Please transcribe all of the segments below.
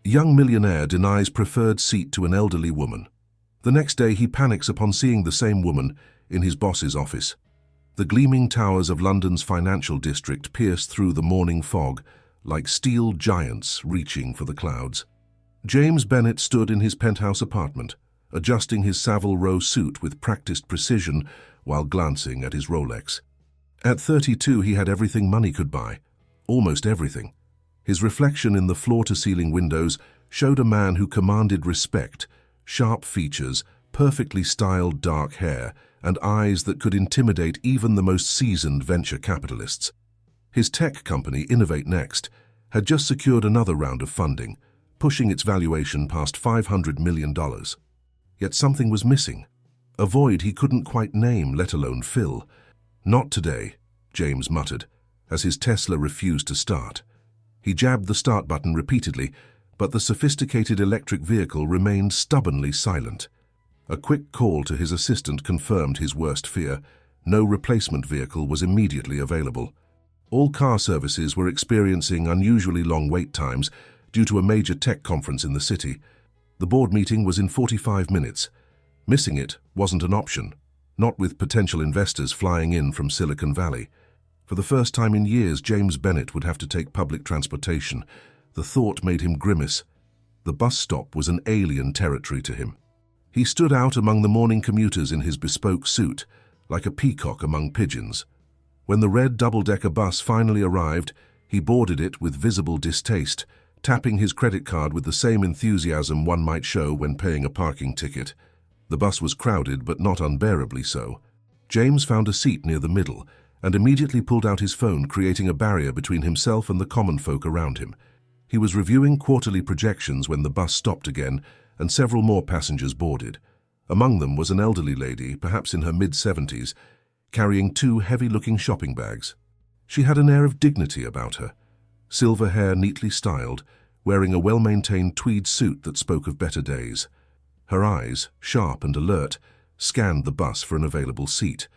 Young millionaire denies preferred seat to an elderly woman. The next day he panics upon seeing the same woman in his boss's office. The gleaming towers of London's financial district pierce through the morning fog like steel giants reaching for the clouds. James Bennet stood in his penthouse apartment, adjusting his Savile Row suit with practiced precision while glancing at his Rolex. At 32, he had everything money could buy, almost everything. His reflection in the floor-to-ceiling windows showed a man who commanded respect, sharp features, perfectly styled dark hair, and eyes that could intimidate even the most seasoned venture capitalists. His tech company, Innovate Next, had just secured another round of funding, pushing its valuation past $500 million. Yet something was missing, a void he couldn't quite name, let alone fill. "Not today," James muttered, as his Tesla refused to start. He jabbed the start button repeatedly, but the sophisticated electric vehicle remained stubbornly silent. A quick call to his assistant confirmed his worst fear. No replacement vehicle was immediately available. All car services were experiencing unusually long wait times due to a major tech conference in the city. The board meeting was in 45 minutes. Missing it wasn't an option, not with potential investors flying in from Silicon Valley. For the first time in years, James Bennet would have to take public transportation. The thought made him grimace. The bus stop was an alien territory to him. He stood out among the morning commuters in his bespoke suit, like a peacock among pigeons. When the red double-decker bus finally arrived, he boarded it with visible distaste, tapping his credit card with the same enthusiasm one might show when paying a parking ticket. The bus was crowded, but not unbearably so. James found a seat near the middle and immediately pulled out his phone, creating a barrier between himself and the common folk around him. He was reviewing quarterly projections when the bus stopped again and several more passengers boarded. Among them was an elderly lady, perhaps in her mid-70s, carrying two heavy-looking shopping bags. She had an air of dignity about her, silver hair neatly styled, wearing a well-maintained tweed suit that spoke of better days. Her eyes, sharp and alert, scanned the bus for an available seat.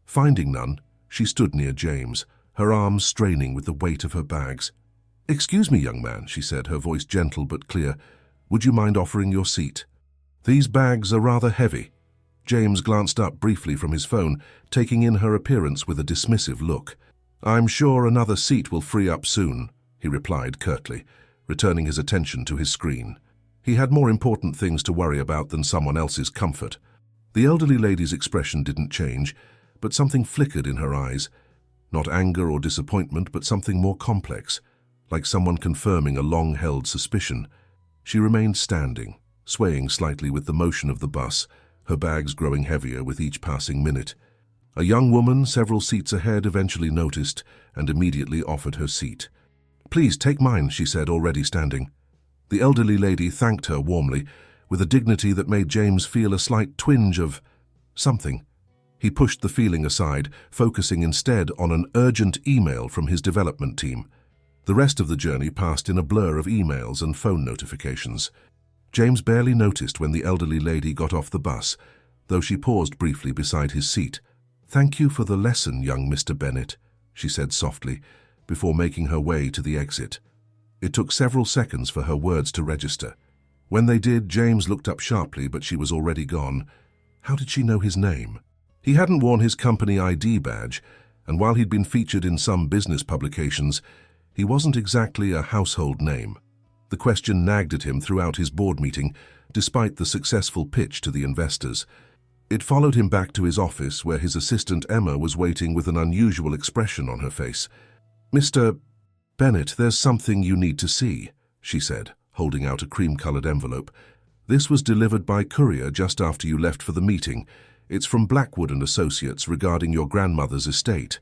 Finding none, she stood near James, her arms straining with the weight of her bags. "Excuse me, young man," she said, her voice gentle but clear. "Would you mind offering your seat? These bags are rather heavy." James glanced up briefly from his phone, taking in her appearance with a dismissive look. "I'm sure another seat will free up soon," he replied curtly, returning his attention to his screen. He had more important things to worry about than someone else's comfort. The elderly lady's expression didn't change, but something flickered in her eyes. Not anger or disappointment, but something more complex, like someone confirming a long-held suspicion. She remained standing, swaying slightly with the motion of the bus, her bags growing heavier with each passing minute. A young woman several seats ahead eventually noticed and immediately offered her seat. "Please take mine," she said, already standing. The elderly lady thanked her warmly, with a dignity that made James feel a slight twinge of something. He pushed the feeling aside, focusing instead on an urgent email from his development team. The rest of the journey passed in a blur of emails and phone notifications. James barely noticed when the elderly lady got off the bus, though she paused briefly beside his seat. "Thank you for the lesson, young Mr. Bennet," she said softly, before making her way to the exit. It took several seconds for her words to register. When they did, James looked up sharply, but she was already gone. How did she know his name? He hadn't worn his company ID badge, and while he'd been featured in some business publications, he wasn't exactly a household name. The question nagged at him throughout his board meeting, despite the successful pitch to the investors. It followed him back to his office, where his assistant Emma was waiting with an unusual expression on her face. "Mr. Bennet, there's something you need to see," she said, holding out a cream-colored envelope. "This was delivered by courier just after you left for the meeting. It's from Blackwood and Associates regarding your grandmother's estate."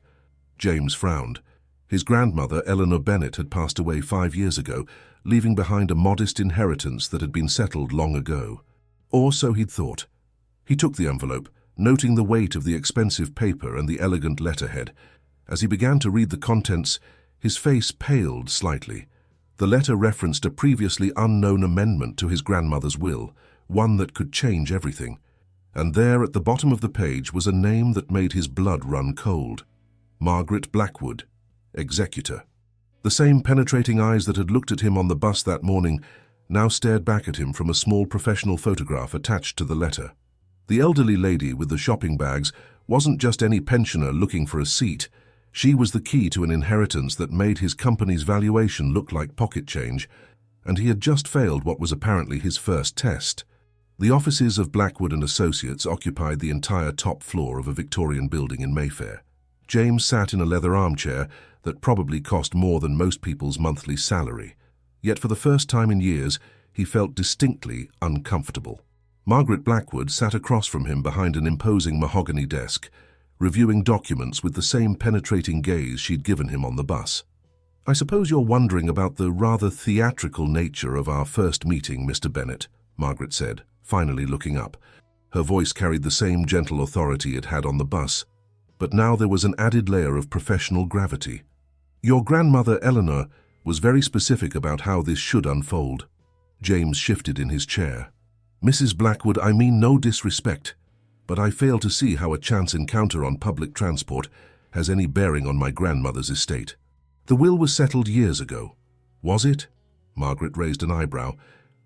James frowned. His grandmother, Eleanor Bennet, had passed away 5 years ago, leaving behind a modest inheritance that had been settled long ago. Or so he'd thought. He took the envelope, noting the weight of the expensive paper and the elegant letterhead. As he began to read the contents, his face paled slightly. The letter referenced a previously unknown amendment to his grandmother's will, one that could change everything. And there at the bottom of the page was a name that made his blood run cold. Margaret Blackwood, executor. The same penetrating eyes that had looked at him on the bus that morning now stared back at him from a small professional photograph attached to the letter. The elderly lady with the shopping bags wasn't just any pensioner looking for a seat. She was the key to an inheritance that made his company's valuation look like pocket change, and he had just failed what was apparently his first test. The offices of Blackwood and Associates occupied the entire top floor of a Victorian building in Mayfair. James sat in a leather armchair that probably cost more than most people's monthly salary. Yet for the first time in years, he felt distinctly uncomfortable. Margaret Blackwood sat across from him behind an imposing mahogany desk, reviewing documents with the same penetrating gaze she'd given him on the bus. "I suppose you're wondering about the rather theatrical nature of our first meeting, Mr. Bennet," Margaret said, finally looking up. Her voice carried the same gentle authority it had on the bus, but now there was an added layer of professional gravity. "Your grandmother, Eleanor, was very specific about how this should unfold." James shifted in his chair. "Mrs. Blackwood, I mean no disrespect, but I fail to see how a chance encounter on public transport has any bearing on my grandmother's estate. The will was settled years ago." "Was it?" Margaret raised an eyebrow.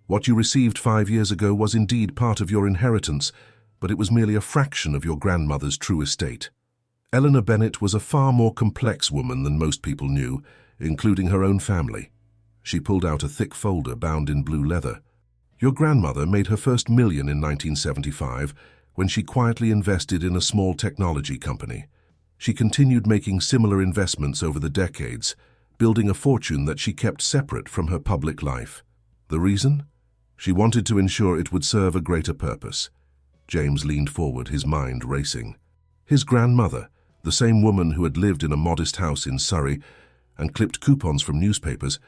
"What you received 5 years ago was indeed part of your inheritance, but it was merely a fraction of your grandmother's true estate. Eleanor Bennet was a far more complex woman than most people knew, including her own family." She pulled out a thick folder bound in blue leather. "Your grandmother made her first million in 1975 when she quietly invested in a small technology company. She continued making similar investments over the decades, building a fortune that she kept separate from her public life. The reason? She wanted to ensure it would serve a greater purpose." James leaned forward, his mind racing. His grandmother, the same woman who had lived in a modest house in Surrey and clipped coupons from newspapers,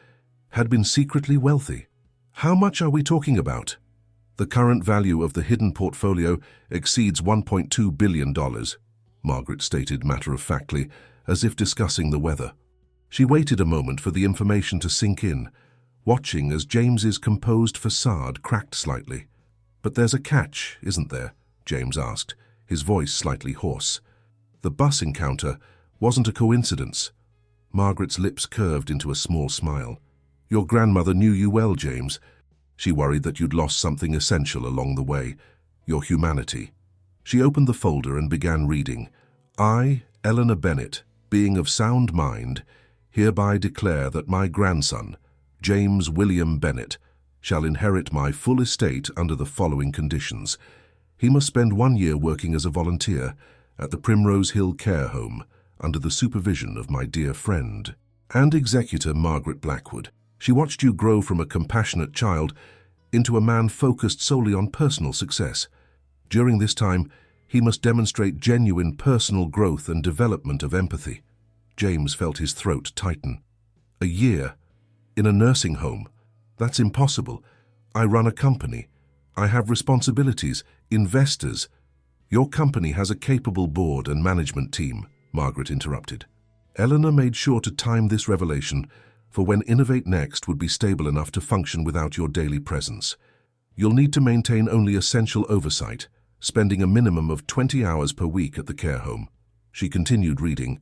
had been secretly wealthy. "How much are we talking about?" "The current value of the hidden portfolio exceeds $1.2 billion, Margaret stated matter-of-factly, as if discussing the weather. She waited a moment for the information to sink in, watching as James's composed facade cracked slightly. "But there's a catch, isn't there?" James asked, his voice slightly hoarse. "The bus encounter wasn't a coincidence." Margaret's lips curved into a small smile. "Your grandmother knew you well, James. She worried that you'd lost something essential along the way, your humanity." She opened the folder and began reading. "I, Eleanor Bennet, being of sound mind, hereby declare that my grandson, James William Bennet, shall inherit my full estate under the following conditions. He must spend 1 year working as a volunteer at the Primrose Hill Care Home under the supervision of my dear friend and executor Margaret Blackwood. She watched you grow from a compassionate child into a man focused solely on personal success. During this time, he must demonstrate genuine personal growth and development of empathy." James felt his throat tighten. "A year? In a nursing home? That's impossible. I run a company. I have responsibilities, investors." "Your company has a capable board and management team," Margaret interrupted. Eleanor made sure to time this revelation for when Innovate Next would be stable enough to function without your daily presence. "You'll need to maintain only essential oversight, spending a minimum of 20 hours per week at the care home." She continued reading.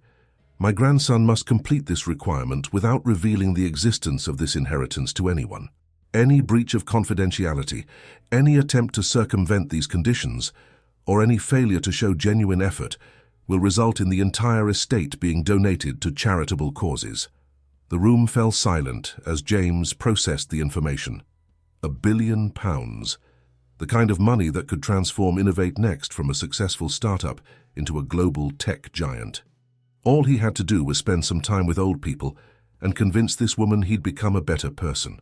"My grandson must complete this requirement without revealing the existence of this inheritance to anyone. Any breach of confidentiality, any attempt to circumvent these conditions, or any failure to show genuine effort will result in the entire estate being donated to charitable causes." The room fell silent as James processed the information. £1 billion. The kind of money that could transform Innovate Next from a successful startup into a global tech giant. All he had to do was spend some time with old people and convince this woman he'd become a better person.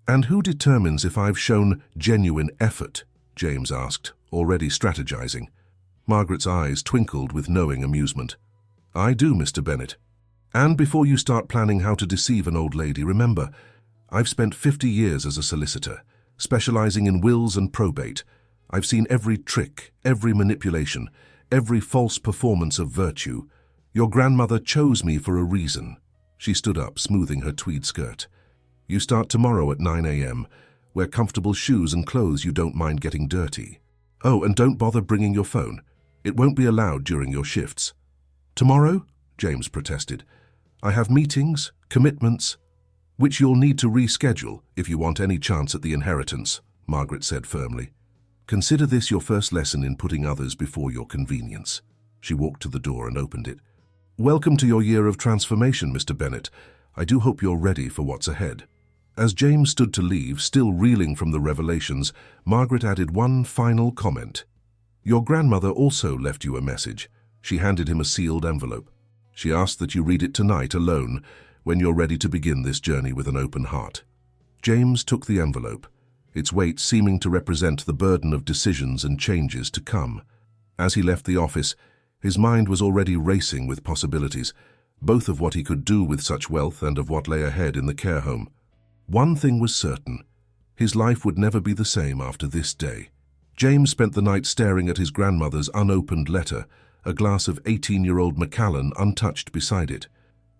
"And who determines if I've shown genuine effort?" James asked, already strategizing. Margaret's eyes twinkled with knowing amusement. "I do, Mr. Bennet. And before you start planning how to deceive an old lady, remember, I've spent 50 years as a solicitor, specializing in wills and probate. I've seen every trick, every manipulation, every false performance of virtue. Your grandmother chose me for a reason." She stood up, smoothing her tweed skirt. "You start tomorrow at 9 a.m. Wear comfortable shoes and clothes you don't mind getting dirty. Oh, and don't bother bringing your phone. It won't be allowed during your shifts." "Tomorrow?" James protested. "I have meetings, commitments." which you'll need to reschedule if you want any chance at the inheritance, Margaret said firmly. Consider this your first lesson in putting others before your convenience. She walked to the door and opened it. Welcome to your year of transformation, Mr. Bennet. I do hope you're ready for what's ahead. As James stood to leave, still reeling from the revelations, Margaret added one final comment. Your grandmother also left you a message. She handed him a sealed envelope. She asked that you read it tonight alone, when you're ready to begin this journey with an open heart. James took the envelope, its weight seeming to represent the burden of decisions and changes to come. As he left the office, his mind was already racing with possibilities, both of what he could do with such wealth and of what lay ahead in the care home. One thing was certain. His life would never be the same after this day. James spent the night staring at his grandmother's unopened letter, a glass of 18-year-old Macallan untouched beside it.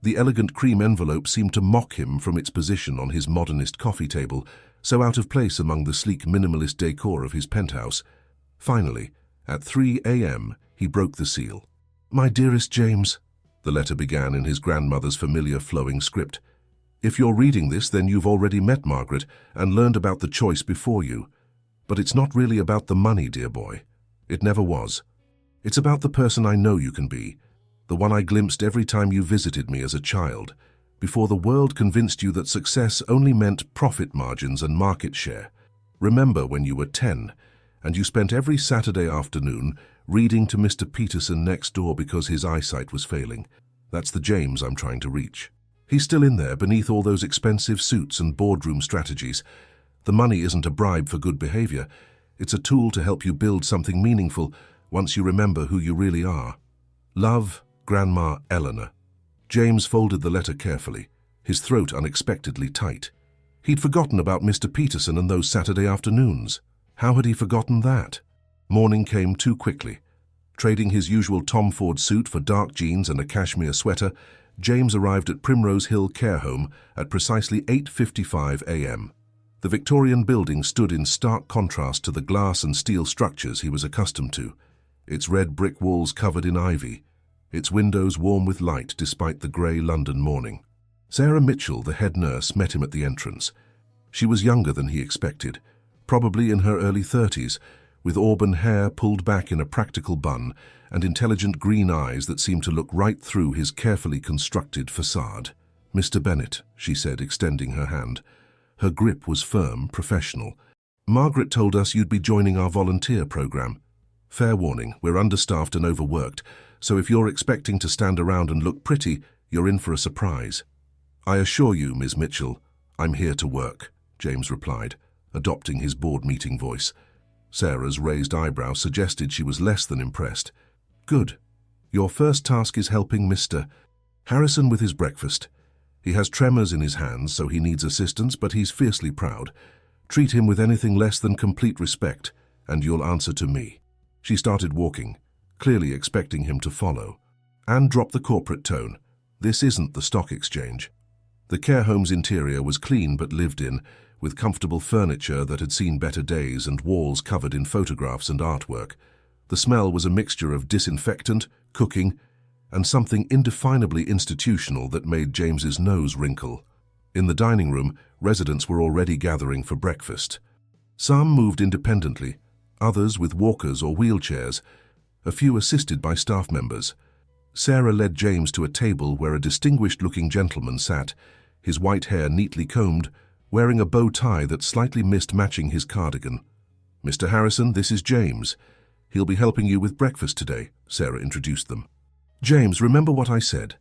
The elegant cream envelope seemed to mock him from its position on his modernist coffee table, so out of place among the sleek minimalist decor of his penthouse. Finally, at 3 a.m., he broke the seal. My dearest James, the letter began in his grandmother's familiar flowing script. If you're reading this, then you've already met Margaret and learned about the choice before you. But it's not really about the money, dear boy. It never was. It's about the person I know you can be, the one I glimpsed every time you visited me as a child, before the world convinced you that success only meant profit margins and market share. Remember when you were 10, and you spent every Saturday afternoon reading to Mr. Peterson next door because his eyesight was failing. That's the James I'm trying to reach. He's still in there beneath all those expensive suits and boardroom strategies. The money isn't a bribe for good behavior. It's a tool to help you build something meaningful once you remember who you really are. Love, Grandma Eleanor. James folded the letter carefully, his throat unexpectedly tight. He'd forgotten about Mr. Peterson and those Saturday afternoons. How had he forgotten that? Morning came too quickly. Trading his usual Tom Ford suit for dark jeans and a cashmere sweater, James arrived at Primrose Hill Care Home at precisely 8:55 a.m. The Victorian building stood in stark contrast to the glass and steel structures he was accustomed to, its red brick walls covered in ivy, its windows warm with light despite the grey London morning. Sarah Mitchell, the head nurse, met him at the entrance. She was younger than he expected, probably in her early 30s, with auburn hair pulled back in a practical bun and intelligent green eyes that seemed to look right through his carefully constructed facade. Mr. Bennet, she said, extending her hand. Her grip was firm, professional. Margaret told us you'd be joining our volunteer program. Fair warning, we're understaffed and overworked, so if you're expecting to stand around and look pretty, you're in for a surprise. I assure you, Ms. Mitchell, I'm here to work, James replied, adopting his board meeting voice. Sarah's raised eyebrow suggested she was less than impressed. Good. Your first task is helping Mr. Harrison with his breakfast. He has tremors in his hands, so he needs assistance, but he's fiercely proud. Treat him with anything less than complete respect, and you'll answer to me. She started walking, clearly expecting him to follow. Anne dropped the corporate tone. This isn't the stock exchange. The care home's interior was clean but lived in, with comfortable furniture that had seen better days and walls covered in photographs and artwork. The smell was a mixture of disinfectant, cooking, and something indefinably institutional that made James's nose wrinkle. In the dining room, residents were already gathering for breakfast. Some moved independently, others with walkers or wheelchairs, a few assisted by staff members. Sarah led James to a table where a distinguished-looking gentleman sat, his white hair neatly combed, wearing a bow tie that slightly missed matching his cardigan. Mr. Harrison, this is James. He'll be helping you with breakfast today, Sarah introduced them. James, remember what I said.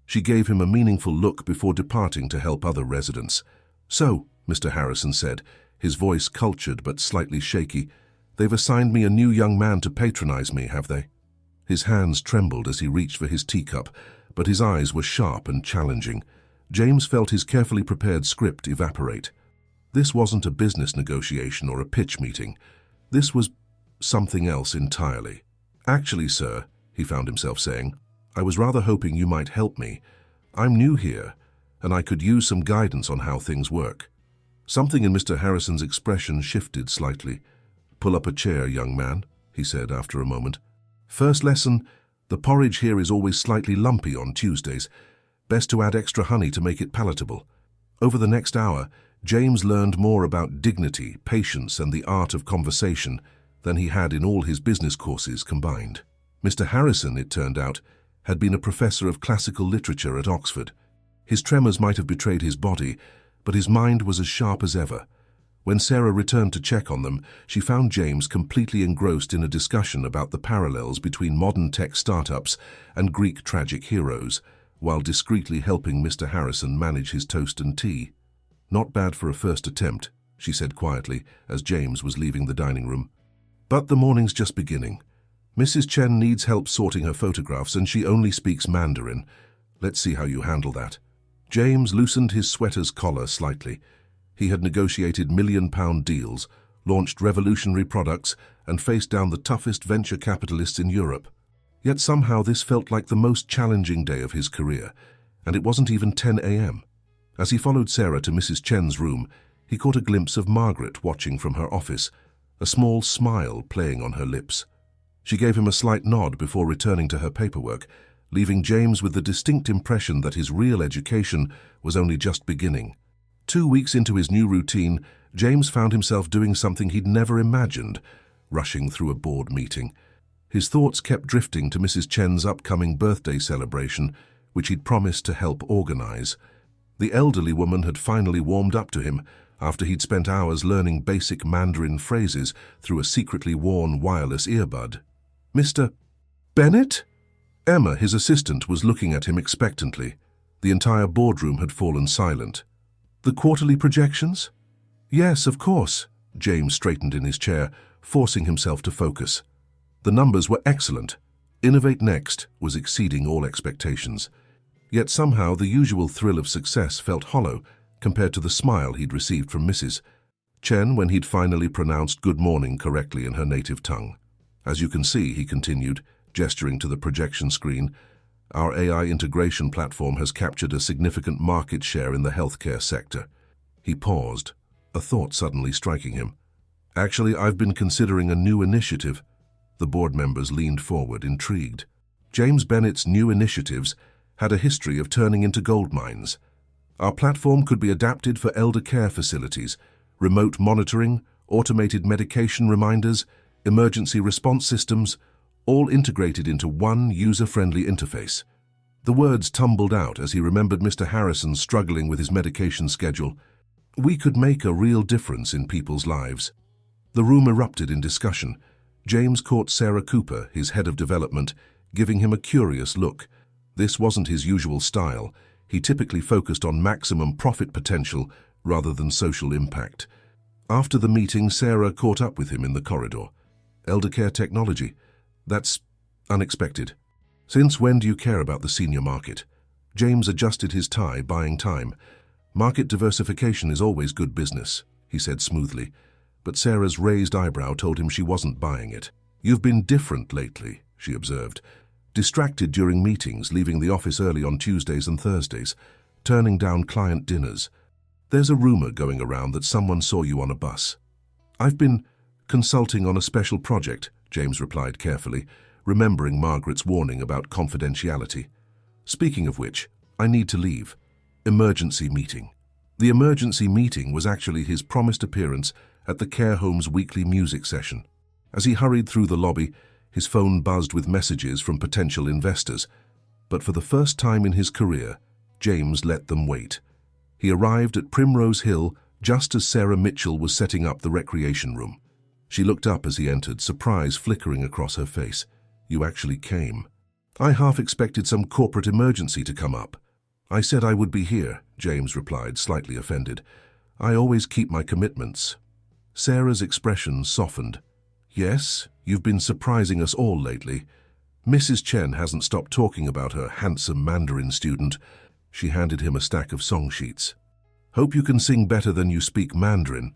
She gave him a meaningful look before departing to help other residents. So, Mr. Harrison said, his voice cultured but slightly shaky, they've assigned me a new young man to patronize me, have they? His hands trembled as he reached for his teacup, but his eyes were sharp and challenging. James felt his carefully prepared script evaporate. This wasn't a business negotiation or a pitch meeting. This was something else entirely. Actually, sir, he found himself saying, I was rather hoping you might help me. I'm new here, and I could use some guidance on how things work. Something in Mr. Harrison's expression shifted slightly. Pull up a chair, young man, he said after a moment. First lesson, the porridge here is always slightly lumpy on Tuesdays. Best to add extra honey to make it palatable. Over the next hour, James learned more about dignity, patience, and the art of conversation than he had in all his business courses combined. Mr. Harrison, it turned out, had been a professor of classical literature at Oxford. His tremors might have betrayed his body, but his mind was as sharp as ever. When Sarah returned to check on them, she found James completely engrossed in a discussion about the parallels between modern tech startups and Greek tragic heroes, while discreetly helping Mr. Harrison manage his toast and tea. "Not bad for a first attempt," she said quietly as James was leaving the dining room. "But the morning's just beginning. Mrs. Chen needs help sorting her photographs and she only speaks Mandarin. Let's see how you handle that." James loosened his sweater's collar slightly. He had negotiated million-pound deals, launched revolutionary products, and faced down the toughest venture capitalists in Europe. Yet somehow this felt like the most challenging day of his career, and it wasn't even 10 a.m. As he followed Sarah to Mrs. Chen's room, he caught a glimpse of Margaret watching from her office, a small smile playing on her lips. She gave him a slight nod before returning to her paperwork, leaving James with the distinct impression that his real education was only just beginning. 2 weeks into his new routine, James found himself doing something he'd never imagined, rushing through a board meeting. His thoughts kept drifting to Mrs. Chen's upcoming birthday celebration, which he'd promised to help organize. The elderly woman had finally warmed up to him after he'd spent hours learning basic Mandarin phrases through a secretly worn wireless earbud. "Mr. Bennett?" Emma, his assistant, was looking at him expectantly. The entire boardroom had fallen silent. "The quarterly projections?" "Yes, of course." James straightened in his chair, forcing himself to focus. The numbers were excellent. Innovate Next was exceeding all expectations. Yet somehow the usual thrill of success felt hollow compared to the smile he'd received from Mrs. Chen when he'd finally pronounced good morning correctly in her native tongue. "As you can see," he continued, gesturing to the projection screen, "our AI integration platform has captured a significant market share in the healthcare sector." He paused, a thought suddenly striking him. "Actually, I've been considering a new initiative." The board members leaned forward, intrigued. James Bennett's new initiatives had a history of turning into gold mines. "Our platform could be adapted for elder care facilities, remote monitoring, automated medication reminders, emergency response systems, all integrated into one user-friendly interface." The words tumbled out as he remembered Mr. Harrison struggling with his medication schedule. "We could make a real difference in people's lives." The room erupted in discussion. James caught Sarah Cooper, his head of development, giving him a curious look. This wasn't his usual style. He typically focused on maximum profit potential rather than social impact. After the meeting, Sarah caught up with him in the corridor. "Eldercare technology? That's unexpected. Since when do you care about the senior market?" James adjusted his tie, buying time. "Market diversification is always good business," he said smoothly. But Sarah's raised eyebrow told him she wasn't buying it. "You've been different lately," she observed. "Distracted during meetings, leaving the office early on Tuesdays and Thursdays, turning down client dinners. There's a rumor going around that someone saw you on a bus." "I've been consulting on a special project," James replied carefully, remembering Margaret's warning about confidentiality. "Speaking of which, I need to leave. Emergency meeting." The emergency meeting was actually his promised appearance at the care home's weekly music session. As he hurried through the lobby, his phone buzzed with messages from potential investors. But for the first time in his career, James let them wait. He arrived at Primrose Hill just as Sarah Mitchell was setting up the recreation room. She looked up as he entered, surprise flickering across her face. "You actually came." "I half expected some corporate emergency to come up." "I said I would be here," James replied, slightly offended. "I always keep my commitments." Sarah's expression softened. "Yes, you've been surprising us all lately. Mrs. Chen hasn't stopped talking about her handsome Mandarin student." She handed him a stack of song sheets. "Hope you can sing better than you speak Mandarin."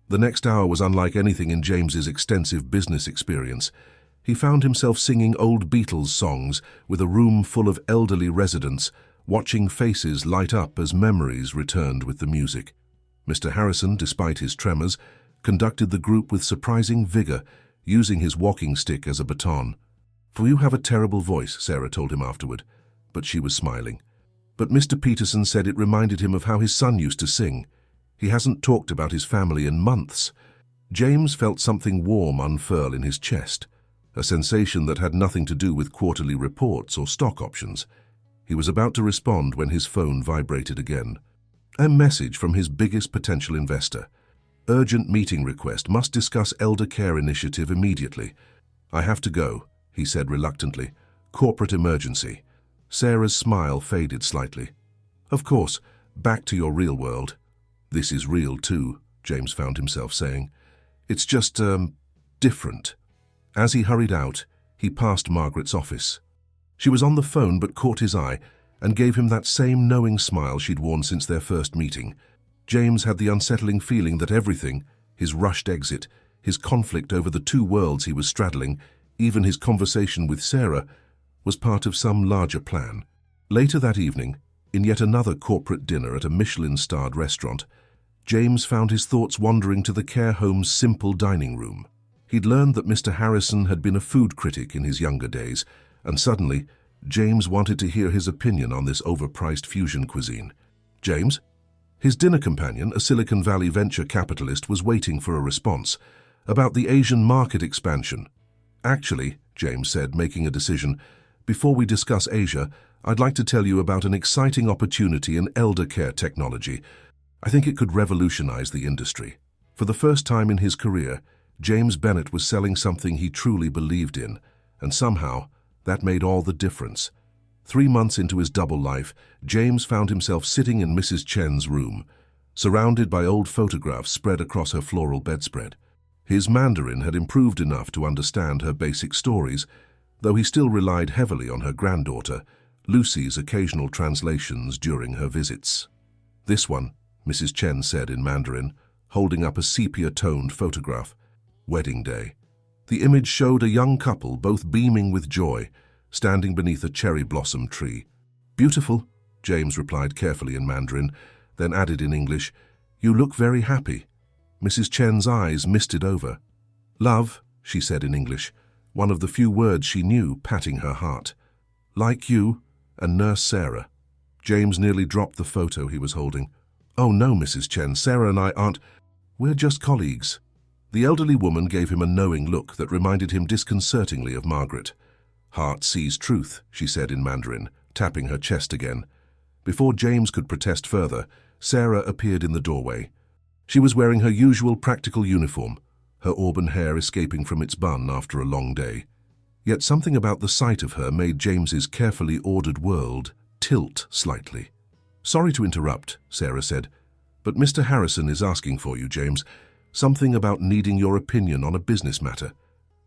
The next hour was unlike anything in James's extensive business experience. He found himself singing old Beatles songs with a room full of elderly residents, watching faces light up as memories returned with the music. Mr. Harrison, despite his tremors, conducted the group with surprising vigor, using his walking stick as a baton. "For you have a terrible voice," Sarah told him afterward, but she was smiling. But Mr. Peterson said it reminded him of how his son used to sing. He hasn't talked about his family in months. James felt something warm unfurl in his chest, a sensation that had nothing to do with quarterly reports or stock options. He was about to respond when his phone vibrated again. A message from his biggest potential investor. Urgent meeting request, must discuss elder care initiative immediately. I have to go, he said reluctantly. Corporate emergency. Sarah's smile faded slightly. Of course, back to your real world. This is real too, James found himself saying. It's just, different. As he hurried out, he passed Margaret's office. She was on the phone but caught his eye and gave him that same knowing smile she'd worn since their first meeting. James had the unsettling feeling that everything, his rushed exit, his conflict over the two worlds he was straddling, even his conversation with Sarah, was part of some larger plan. Later that evening, in yet another corporate dinner at a Michelin-starred restaurant, James found his thoughts wandering to the care home's simple dining room. He'd learned that Mr. Harrison had been a food critic in his younger days, and suddenly, James wanted to hear his opinion on this overpriced fusion cuisine. James? His dinner companion, a Silicon Valley venture capitalist, was waiting for a response about the Asian market expansion. Actually, James said, making a decision, before we discuss Asia, I'd like to tell you about an exciting opportunity in elder care technology. I think it could revolutionize the industry. For the first time in his career, James Bennett was selling something he truly believed in, and somehow, that made all the difference. 3 months into his double life, James found himself sitting in Mrs. Chen's room, surrounded by old photographs spread across her floral bedspread. His Mandarin had improved enough to understand her basic stories, though he still relied heavily on her granddaughter, Lucy's occasional translations during her visits. This one, Mrs. Chen said in Mandarin, holding up a sepia-toned photograph. Wedding day. The image showed a young couple, both beaming with joy, standing beneath a cherry blossom tree. Beautiful, James replied carefully in Mandarin, then added in English, You look very happy. Mrs. Chen's eyes misted over. Love, she said in English, one of the few words she knew, patting her heart. Like you, and Nurse Sarah. James nearly dropped the photo he was holding. Oh no, Mrs. Chen, Sarah and I aren't. We're just colleagues. The elderly woman gave him a knowing look that reminded him disconcertingly of Margaret. Heart sees truth, she said in Mandarin, tapping her chest again. Before James could protest further, Sarah appeared in the doorway. She was wearing her usual practical uniform, her auburn hair escaping from its bun after a long day. Yet something about the sight of her made James's carefully ordered world tilt slightly. Sorry to interrupt, Sarah said, but Mr. Harrison is asking for you, James. Something about needing your opinion on a business matter.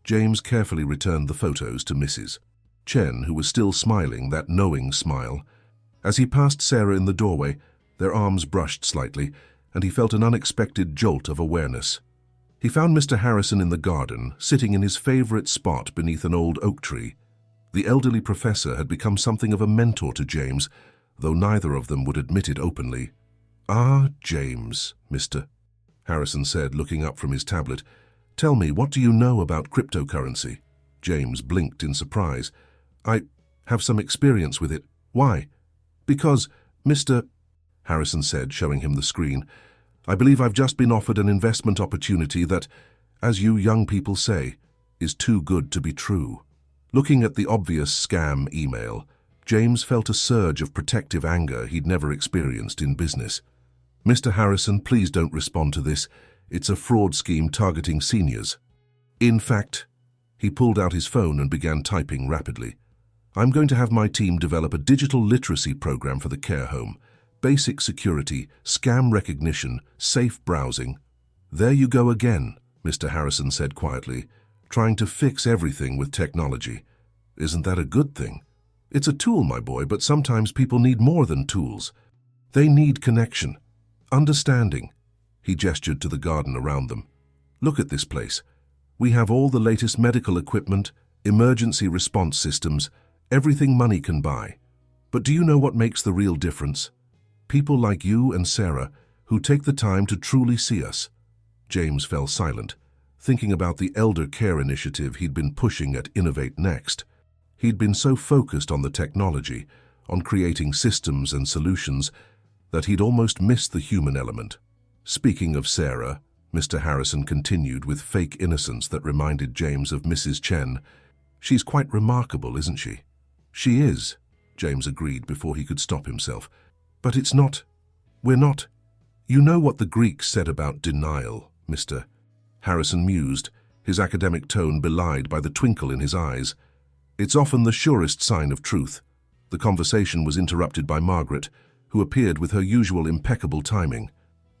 James carefully returned the photos to Mrs. Chen, who was still smiling that knowing smile. As he passed Sarah in the doorway, their arms brushed slightly, and he felt an unexpected jolt of awareness. He found Mr. Harrison in the garden, sitting in his favorite spot beneath an old oak tree. The elderly professor had become something of a mentor to James, though neither of them would admit it openly. Ah, James, Mr. Harrison said, looking up from his tablet. Tell me, what do you know about cryptocurrency? James blinked in surprise. I have some experience with it. Why? Because, Mr. Harrison said, showing him the screen, I believe I've just been offered an investment opportunity that, as you young people say, is too good to be true. Looking at the obvious scam email, James felt a surge of protective anger he'd never experienced in business. Mr. Harrison, please don't respond to this. It's a fraud scheme targeting seniors. In fact, he pulled out his phone and began typing rapidly. I'm going to have my team develop a digital literacy program for the care home. Basic security, scam recognition, safe browsing. There you go again, Mr. Harrison said quietly, trying to fix everything with technology. Isn't that a good thing? It's a tool, my boy, but sometimes people need more than tools. They need connection. Understanding. He gestured to the garden around them. Look at this place. We have all the latest medical equipment, emergency response systems, everything money can buy. But do you know what makes the real difference? People like you and Sarah, who take the time to truly see us. James fell silent, thinking about the elder care initiative he'd been pushing at Innovate Next. He'd been so focused on the technology, on creating systems and solutions, that he'd almost missed the human element. Speaking of Sarah, Mr. Harrison continued with fake innocence that reminded James of Mrs. Chen. "She's quite remarkable, isn't she?" "She is," James agreed before he could stop himself. "But it's not. We're not. You know what the Greeks said about denial, Mr. Harrison mused, his academic tone belied by the twinkle in his eyes. "It's often the surest sign of truth." The conversation was interrupted by Margaret, who appeared with her usual impeccable timing.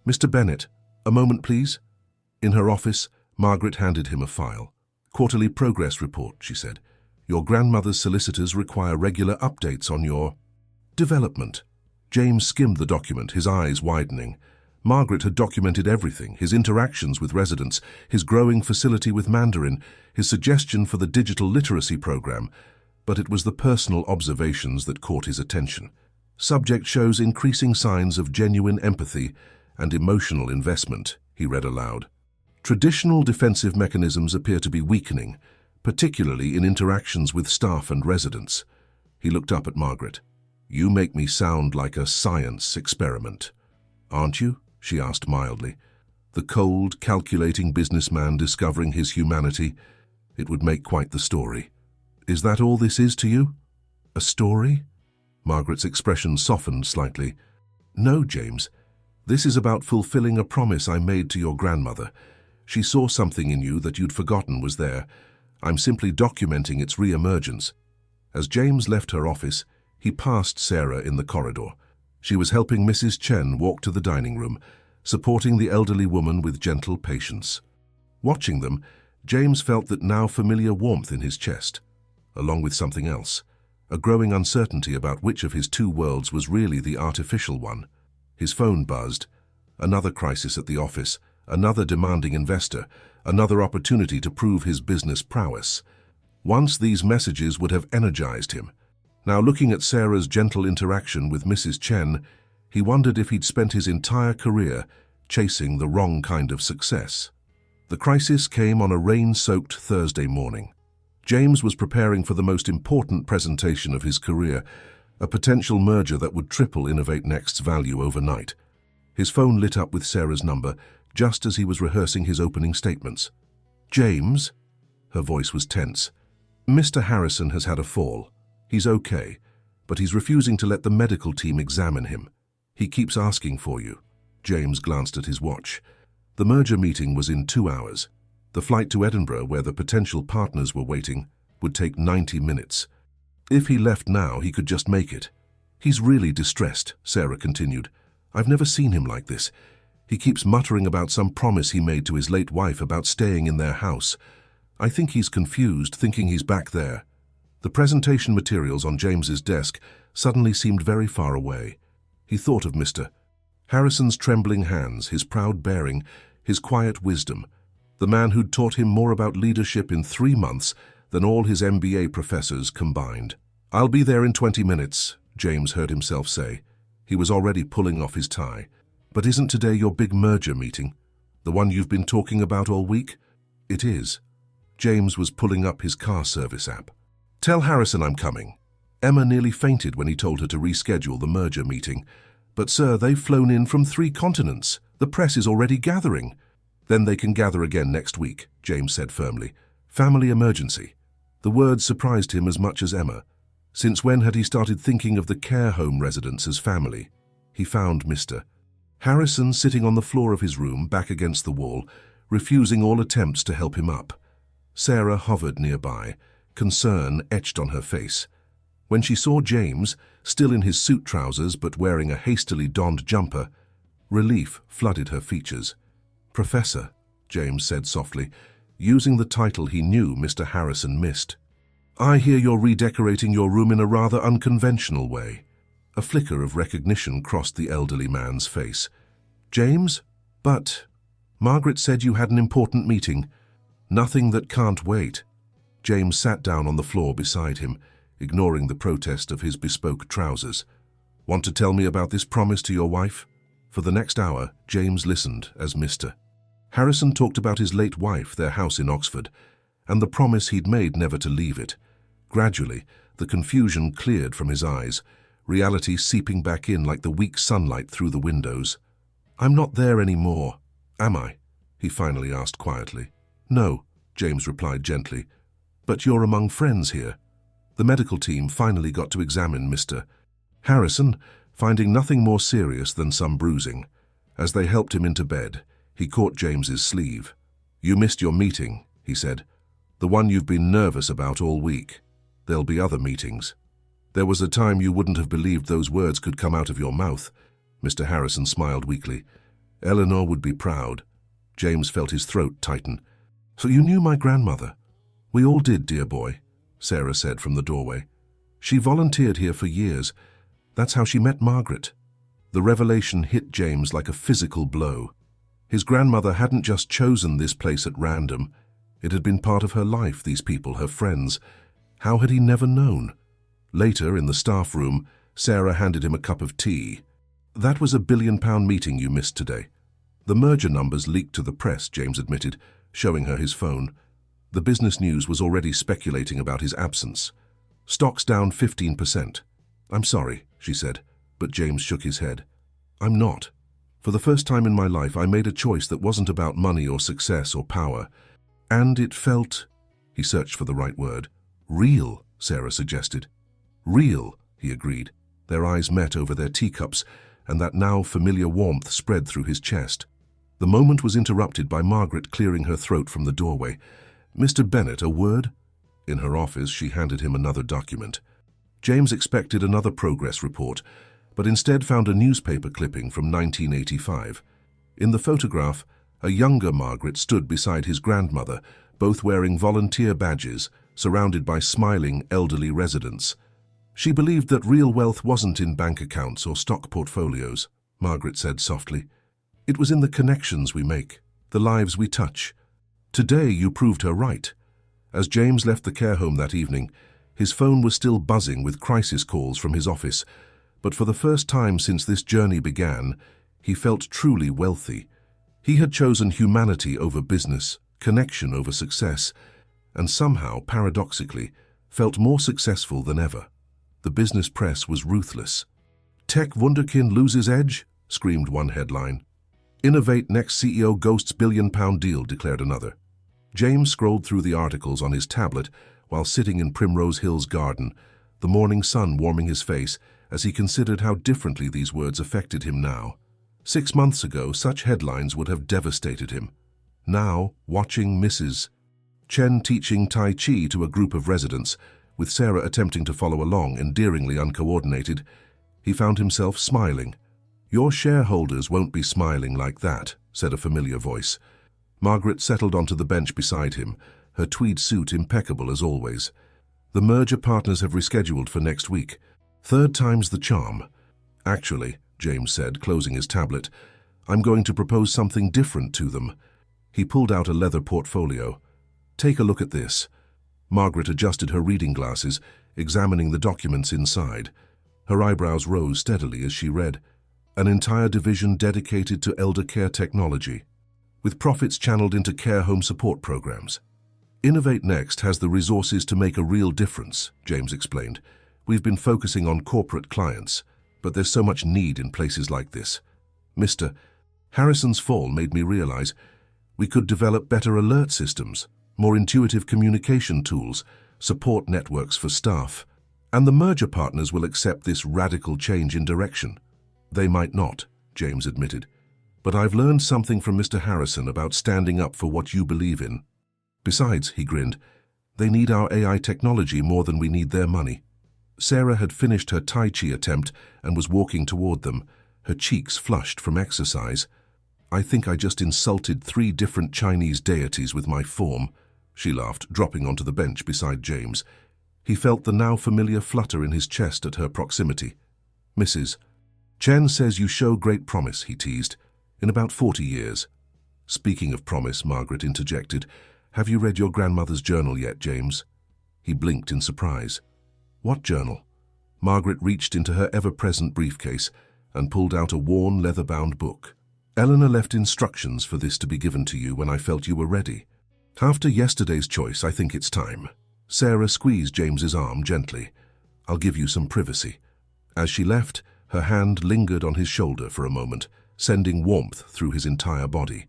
"Mr. Bennett, a moment, please." In her office, Margaret handed him a file. "Quarterly progress report," she said. "Your grandmother's solicitors require regular updates on your development." James skimmed the document, his eyes widening. Margaret had documented everything: his interactions with residents, his growing facility with Mandarin, his suggestion for the digital literacy program. But it was the personal observations that caught his attention. "Subject shows increasing signs of genuine empathy and emotional investment," he read aloud. "Traditional defensive mechanisms appear to be weakening, particularly in interactions with staff and residents." He looked up at Margaret. "You make me sound like a science experiment." "Aren't you?" she asked mildly. The cold, calculating businessman discovering his humanity. It would make quite the story. "Is that all this is to you? A story?" Margaret's expression softened slightly. "No, James. This is about fulfilling a promise I made to your grandmother. She saw something in you that you'd forgotten was there. I'm simply documenting its re-emergence." As James left her office, he passed Sarah in the corridor. She was helping Mrs. Chen walk to the dining room, supporting the elderly woman with gentle patience. Watching them, James felt that now familiar warmth in his chest, along with something else, a growing uncertainty about which of his two worlds was really the artificial one. His phone buzzed. Another crisis at the office, another demanding investor, another opportunity to prove his business prowess. Once these messages would have energized him. Now, looking at Sarah's gentle interaction with Mrs. Chen, he wondered if he'd spent his entire career chasing the wrong kind of success. The crisis came on a rain-soaked Thursday morning. James was preparing for the most important presentation of his career, a potential merger that would triple Innovate Next's value overnight. His phone lit up with Sarah's number just as he was rehearsing his opening statements. "James?" Her voice was tense. "Mr. Harrison has had a fall. He's okay, but he's refusing to let the medical team examine him. He keeps asking for you." James glanced at his watch. The merger meeting was in 2 hours. The flight to Edinburgh, where the potential partners were waiting, would take 90 minutes. If he left now, he could just make it. "He's really distressed," Sarah continued. "I've never seen him like this. He keeps muttering about some promise he made to his late wife about staying in their house. I think he's confused, thinking he's back there." The presentation materials on James's desk suddenly seemed very far away. He thought of Mr. Harrison's trembling hands, his proud bearing, his quiet wisdom, the man who'd taught him more about leadership in 3 months than all his MBA professors combined. "I'll be there in 20 minutes, James heard himself say. He was already pulling off his tie. "But isn't today your big merger meeting? The one you've been talking about all week?" "It is." James was pulling up his car service app. "Tell Harrison I'm coming." Emma nearly fainted when he told her to reschedule the merger meeting. "But sir, they've flown in from 3 continents. The press is already gathering." "Then they can gather again next week," James said firmly. "Family emergency." The words surprised him as much as Emma. Since when had he started thinking of the care home residents as family? He found Mr. Harrison sitting on the floor of his room, back against the wall, refusing all attempts to help him up. Sarah hovered nearby, concern etched on her face. When she saw James, still in his suit trousers but wearing a hastily donned jumper, relief flooded her features. "Professor," James said softly, using the title he knew Mr. Harrison missed. "I hear you're redecorating your room in a rather unconventional way." A flicker of recognition crossed the elderly man's face. "James? But Margaret said you had an important meeting." "Nothing that can't wait." James sat down on the floor beside him, ignoring the protest of his bespoke trousers. "Want to tell me about this promise to your wife?" For the next hour, James listened as Mr. Harrison talked about his late wife, their house in Oxford, and the promise he'd made never to leave it. Gradually, the confusion cleared from his eyes, reality seeping back in like the weak sunlight through the windows. "I'm not there anymore, am I?" he finally asked quietly. "No," James replied gently, "but you're among friends here." The medical team finally got to examine Mr. Harrison, finding nothing more serious than some bruising. As they helped him into bed, he caught James's sleeve. "You missed your meeting," he said. "The one you've been nervous about all week. There'll be other meetings." "There was a time you wouldn't have believed those words could come out of your mouth." Mr. Harrison smiled weakly. "Eleanor would be proud." James felt his throat tighten. "So you knew my grandmother?" "We all did, dear boy," Sarah said from the doorway. "She volunteered here for years. That's how she met Margaret." The revelation hit James like a physical blow. His grandmother hadn't just chosen this place at random. It had been part of her life, these people, her friends. How had he never known? Later, in the staff room, Sarah handed him a cup of tea. "That was a billion-pound meeting you missed today." "The merger numbers leaked to the press," James admitted, showing her his phone. The business news was already speculating about his absence. "Stocks down 15%. "I'm sorry," she said, but James shook his head. "I'm not. For the first time in my life, I made a choice that wasn't about money or success or power. And it felt," he searched for the right word, "real," Sarah suggested. "Real," he agreed. Their eyes met over their teacups, and that now familiar warmth spread through his chest. The moment was interrupted by Margaret clearing her throat from the doorway. "Mr. Bennett, a word?" In her office, she handed him another document. James expected another progress report, but instead found a newspaper clipping from 1985. In the photograph, a younger Margaret stood beside his grandmother, both wearing volunteer badges, surrounded by smiling elderly residents. "She believed that real wealth wasn't in bank accounts or stock portfolios," Margaret said softly. "It was in the connections we make, the lives we touch. Today you proved her right." As James left the care home that evening, his phone was still buzzing with crisis calls from his office, but for the first time since this journey began, he felt truly wealthy. He had chosen humanity over business, connection over success, and somehow, paradoxically, felt more successful than ever. The business press was ruthless. "Tech Wunderkind loses edge?" screamed one headline. "Innovate next CEO ghosts billion-pound deal," declared another. James scrolled through the articles on his tablet while sitting in Primrose Hill's garden, the morning sun warming his face as he considered how differently these words affected him now. 6 months ago, such headlines would have devastated him. Now, watching Mrs. Chen teaching Tai Chi to a group of residents, with Sarah attempting to follow along, endearingly uncoordinated, he found himself smiling. "Your shareholders won't be smiling like that," said a familiar voice. Margaret settled onto the bench beside him, her tweed suit impeccable as always. "The merger partners have rescheduled for next week. Third time's the charm." "Actually," James said, closing his tablet, "I'm going to propose something different to them." He pulled out a leather portfolio. "Take a look at this." Margaret adjusted her reading glasses, examining the documents inside. Her eyebrows rose steadily as she read. "An entire division dedicated to elder care technology, with profits channeled into care home support programs. Innovate Next has the resources to make a real difference," James explained. "We've been focusing on corporate clients, but there's so much need in places like this. Mr. Harrison's fall made me realize we could develop better alert systems, more intuitive communication tools, support networks for staff, and the merger partners will accept this radical change in direction." "They might not," James admitted. "But I've learned something from Mr. Harrison about standing up for what you believe in. Besides," he grinned, "they need our AI technology more than we need their money." Sarah had finished her Tai Chi attempt and was walking toward them, her cheeks flushed from exercise. "I think I just insulted 3 different Chinese deities with my form," she laughed, dropping onto the bench beside James. He felt the now familiar flutter in his chest at her proximity. "Mrs. Chen says you show great promise," he teased. "In about 40 years. "Speaking of promise," Margaret interjected, "have you read your grandmother's journal yet, James?" He blinked in surprise. "What journal?" Margaret reached into her ever-present briefcase and pulled out a worn, leather-bound book. "Eleanor left instructions for this to be given to you when I felt you were ready. After yesterday's choice, I think it's time." Sarah squeezed James's arm gently. "I'll give you some privacy." As she left, her hand lingered on his shoulder for a moment, sending warmth through his entire body.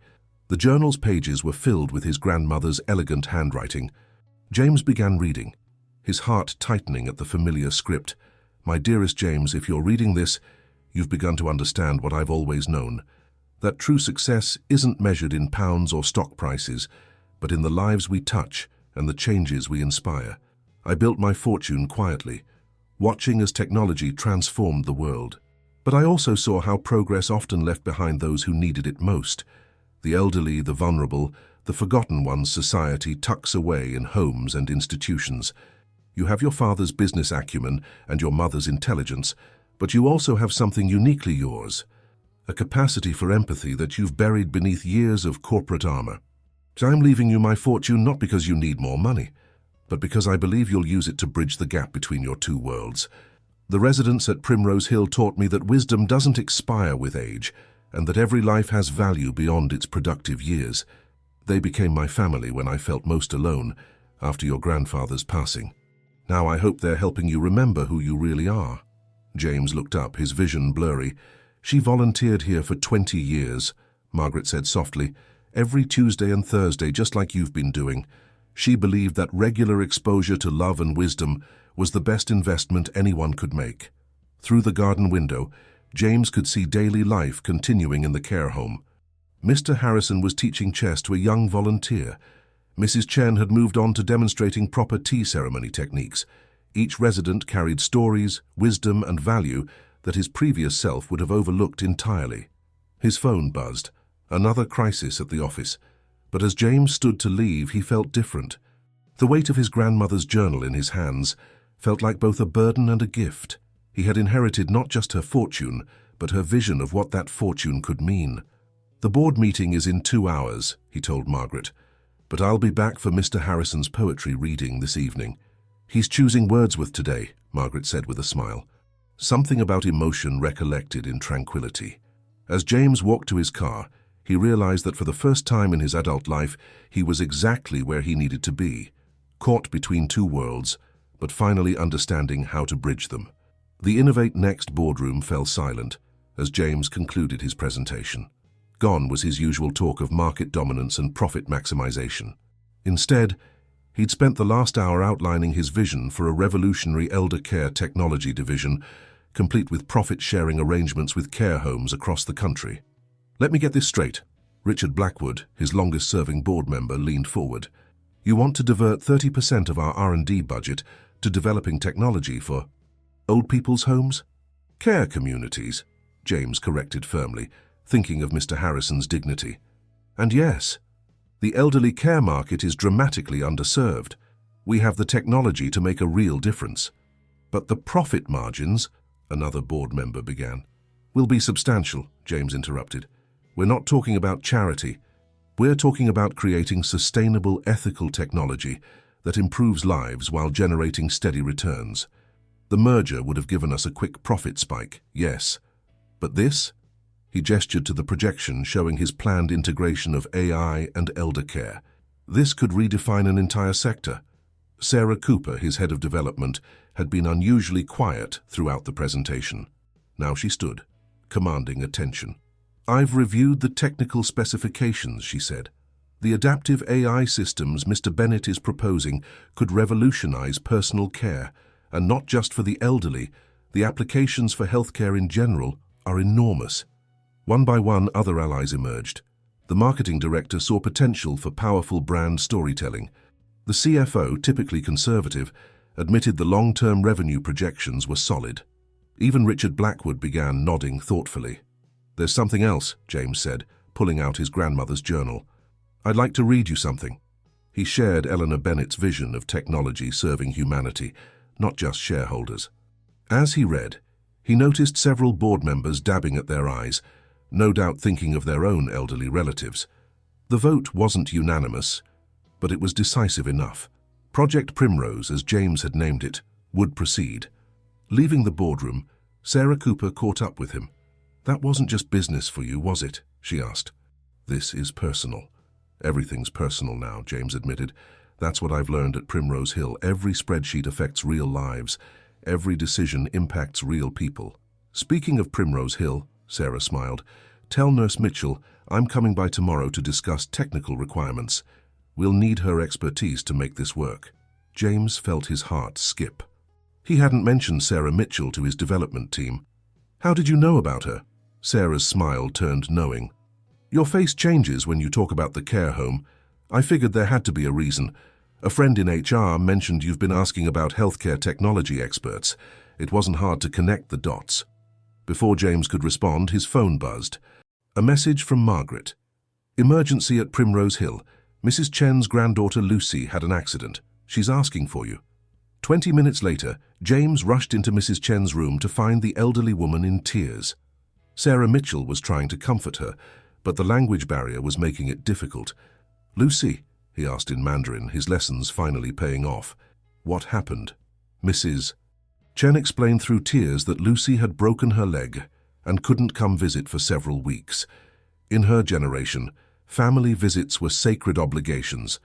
The journal's pages were filled with his grandmother's elegant handwriting. James began reading, his heart tightening at the familiar script. "My dearest James, if you're reading this, you've begun to understand what I've always known, that true success isn't measured in pounds or stock prices, but in the lives we touch and the changes we inspire. I built my fortune quietly, watching as technology transformed the world. But I also saw how progress often left behind those who needed it most. The elderly, the vulnerable, the forgotten ones society tucks away in homes and institutions. You have your father's business acumen and your mother's intelligence, but you also have something uniquely yours, a capacity for empathy that you've buried beneath years of corporate armor. So I'm leaving you my fortune not because you need more money, but because I believe you'll use it to bridge the gap between your two worlds. The residents at Primrose Hill taught me that wisdom doesn't expire with age, and that every life has value beyond its productive years. They became my family when I felt most alone, after your grandfather's passing. Now I hope they're helping you remember who you really are." James looked up, his vision blurry. "She volunteered here for 20 years, Margaret said softly, "every Tuesday and Thursday, just like you've been doing. She believed that regular exposure to love and wisdom was the best investment anyone could make." Through the garden window, James could see daily life continuing in the care home. Mr. Harrison was teaching chess to a young volunteer. Mrs. Chen had moved on to demonstrating proper tea ceremony techniques. Each resident carried stories, wisdom, and value that his previous self would have overlooked entirely. His phone buzzed. Another crisis at the office. But as James stood to leave, he felt different. The weight of his grandmother's journal in his hands felt like both a burden and a gift. He had inherited not just her fortune, but her vision of what that fortune could mean. "The board meeting is in 2 hours," he told Margaret, "but I'll be back for Mr. Harrison's poetry reading this evening." "He's choosing Wordsworth today," Margaret said with a smile. Something about emotion recollected in tranquility. As James walked to his car, he realized that for the first time in his adult life, he was exactly where he needed to be, caught between two worlds, but finally understanding how to bridge them. The Innovate Next boardroom fell silent as James concluded his presentation. Gone was his usual talk of market dominance and profit maximization. Instead, he'd spent the last hour outlining his vision for a revolutionary elder care technology division, complete with profit-sharing arrangements with care homes across the country. "Let me get this straight." Richard Blackwood, his longest-serving board member, leaned forward. "You want to divert 30% of our R&D budget to developing technology for old people's homes?" "Care communities," James corrected firmly, thinking of Mr. Harrison's dignity. "And yes, the elderly care market is dramatically underserved. We have the technology to make a real difference. But the profit margins," another board member began. "Will be substantial," James interrupted. "We're not talking about charity. We're talking about creating sustainable, ethical technology that improves lives while generating steady returns. The merger would have given us a quick profit spike, yes. But this?" He gestured to the projection showing his planned integration of AI and elder care. "This could redefine an entire sector." Sarah Cooper, his head of development, had been unusually quiet throughout the presentation. Now she stood, commanding attention. "I've reviewed the technical specifications," she said. "The adaptive AI systems Mr. Bennett is proposing could revolutionize personal care, and not just for the elderly. The applications for healthcare in general are enormous." One by one, other allies emerged. The marketing director saw potential for powerful brand storytelling. The CFO, typically conservative, admitted the long-term revenue projections were solid. Even Richard Blackwood began nodding thoughtfully. "There's something else," James said, pulling out his grandmother's journal. "I'd like to read you something." He shared Eleanor Bennett's vision of technology serving humanity, not just shareholders. As he read, he noticed several board members dabbing at their eyes, no doubt thinking of their own elderly relatives. The vote wasn't unanimous, but it was decisive enough. Project Primrose, as James had named it, would proceed. Leaving the boardroom, Sarah Cooper caught up with him. "That wasn't just business for you, was it?" she asked. "This is personal." "Everything's personal now," James admitted. "That's what I've learned at Primrose Hill. Every spreadsheet affects real lives. Every decision impacts real people. Speaking of Primrose Hill, Sarah smiled, tell Nurse Mitchell I'm coming by tomorrow to discuss technical requirements. We'll need her expertise to make this work. James felt his heart skip. He hadn't mentioned Sarah Mitchell to his development team. How did you know about her? Sarah's smile turned knowing. Your face changes when you talk about the care home. I figured there had to be a reason. A friend in HR mentioned you've been asking about healthcare technology experts. It wasn't hard to connect the dots. Before James could respond, his phone buzzed. A message from Margaret. Emergency at Primrose Hill. Mrs. Chen's granddaughter Lucy had an accident. She's asking for you. 20 minutes later, James rushed into Mrs. Chen's room to find the elderly woman in tears. Sarah Mitchell was trying to comfort her, but the language barrier was making it difficult. Lucy, he asked in Mandarin, his lessons finally paying off. What happened? Mrs. Chen explained through tears that Lucy had broken her leg and couldn't come visit for several weeks. In her generation, family visits were sacred obligations.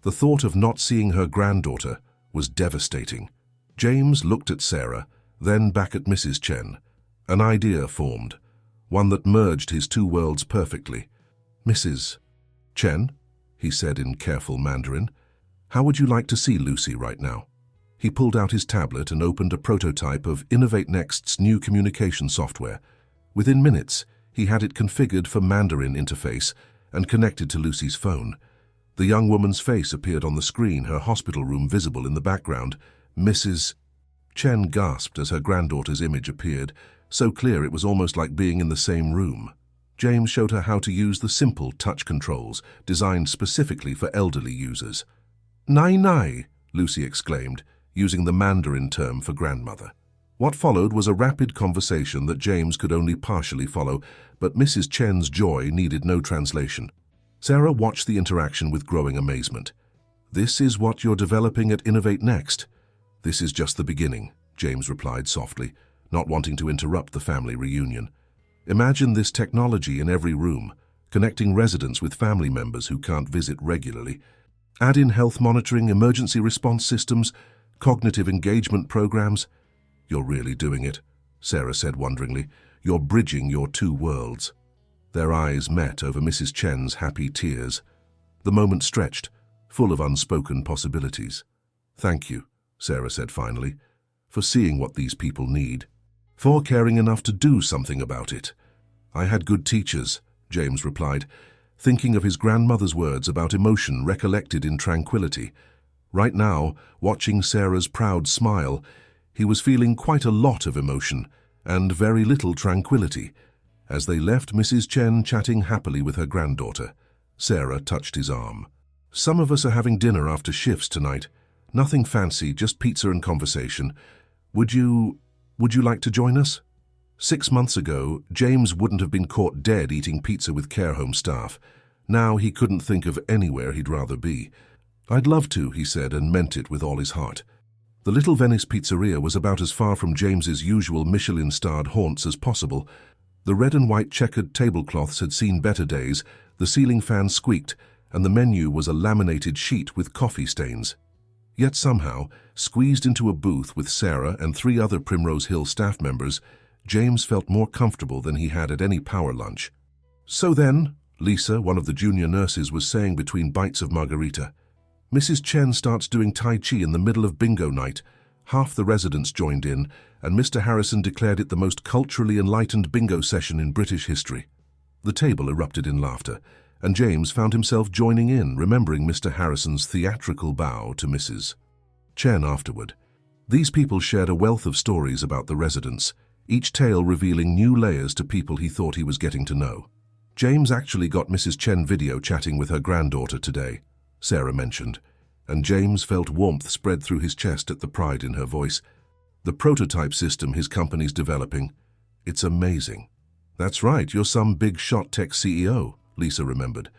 The thought of not seeing her granddaughter was devastating. James looked at Sarah, then back at Mrs. Chen. An idea formed, one that merged his two worlds perfectly. Mrs. Chen, he said in careful Mandarin, how would you like to see Lucy right now? He pulled out his tablet and opened a prototype of Innovate Next's new communication software. Within minutes, he had it configured for Mandarin interface and connected to Lucy's phone. The young woman's face appeared on the screen, her hospital room visible in the background. Mrs. Chen gasped as her granddaughter's image appeared, so clear it was almost like being in the same room. James showed her how to use the simple touch controls designed specifically for elderly users. Nai Nai, Lucy exclaimed, using the Mandarin term for grandmother. What followed was a rapid conversation that James could only partially follow, but Mrs. Chen's joy needed no translation. Sarah watched the interaction with growing amazement. This is what you're developing at Innovate Next? This is just the beginning, James replied softly, not wanting to interrupt the family reunion. Imagine this technology in every room, connecting residents with family members who can't visit regularly. Add in health monitoring, emergency response systems, cognitive engagement programs. You're really doing it, Sarah said wonderingly. You're bridging your two worlds. Their eyes met over Mrs. Chen's happy tears. The moment stretched, full of unspoken possibilities. Thank you, Sarah said finally, for seeing what these people need, for caring enough to do something about it. I had good teachers, James replied, thinking of his grandmother's words about emotion recollected in tranquility. Right now, watching Sarah's proud smile, he was feeling quite a lot of emotion and very little tranquility. As they left Mrs. Chen chatting happily with her granddaughter, Sarah touched his arm. Some of us are having dinner after shifts tonight. Nothing fancy, just pizza and conversation. Would you like to join us? 6 months ago, James wouldn't have been caught dead eating pizza with care home staff. Now he couldn't think of anywhere he'd rather be. I'd love to, he said, and meant it with all his heart. The Little Venice Pizzeria was about as far from James's usual Michelin-starred haunts as possible. The red and white checkered tablecloths had seen better days, the ceiling fan squeaked, and the menu was a laminated sheet with coffee stains. Yet somehow, squeezed into a booth with Sarah and 3 other Primrose Hill staff members, James felt more comfortable than he had at any power lunch. So then, Lisa, one of the junior nurses, was saying between bites of margarita, Mrs. Chen starts doing Tai Chi in the middle of bingo night. Half the residents joined in, and Mr. Harrison declared it the most culturally enlightened bingo session in British history. The table erupted in laughter, and James found himself joining in, remembering Mr. Harrison's theatrical bow to Mrs. Chen afterward. These people shared a wealth of stories about the residents, each tale revealing new layers to people he thought he was getting to know. James actually got Mrs. Chen video chatting with her granddaughter today, Sarah mentioned, and James felt warmth spread through his chest at the pride in her voice. The prototype system his company's developing, it's amazing. That's right, you're some big shot tech CEO, Lisa remembered,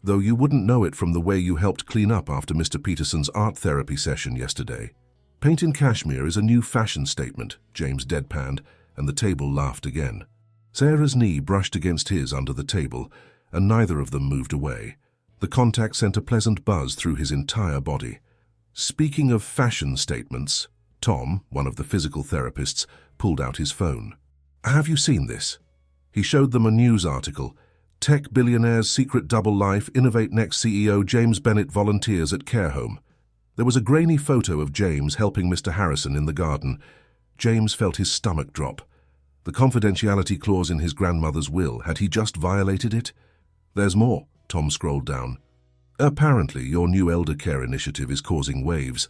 though you wouldn't know it from the way you helped clean up after Mr. Peterson's art therapy session yesterday. Paint in cashmere is a new fashion statement, James deadpanned, and the table laughed again. Sarah's knee brushed against his under the table, and neither of them moved away. The contact sent a pleasant buzz through his entire body. Speaking of fashion statements, Tom, one of the physical therapists, pulled out his phone. "Have you seen this?" He showed them a news article. "Tech billionaire's secret double life, Innovate Next CEO James Bennett volunteers at care home." There was a grainy photo of James helping Mr. Harrison in the garden. James felt his stomach drop. The confidentiality clause in his grandmother's will, had he just violated it? "There's more," Tom scrolled down. "Apparently, your new elder care initiative is causing waves.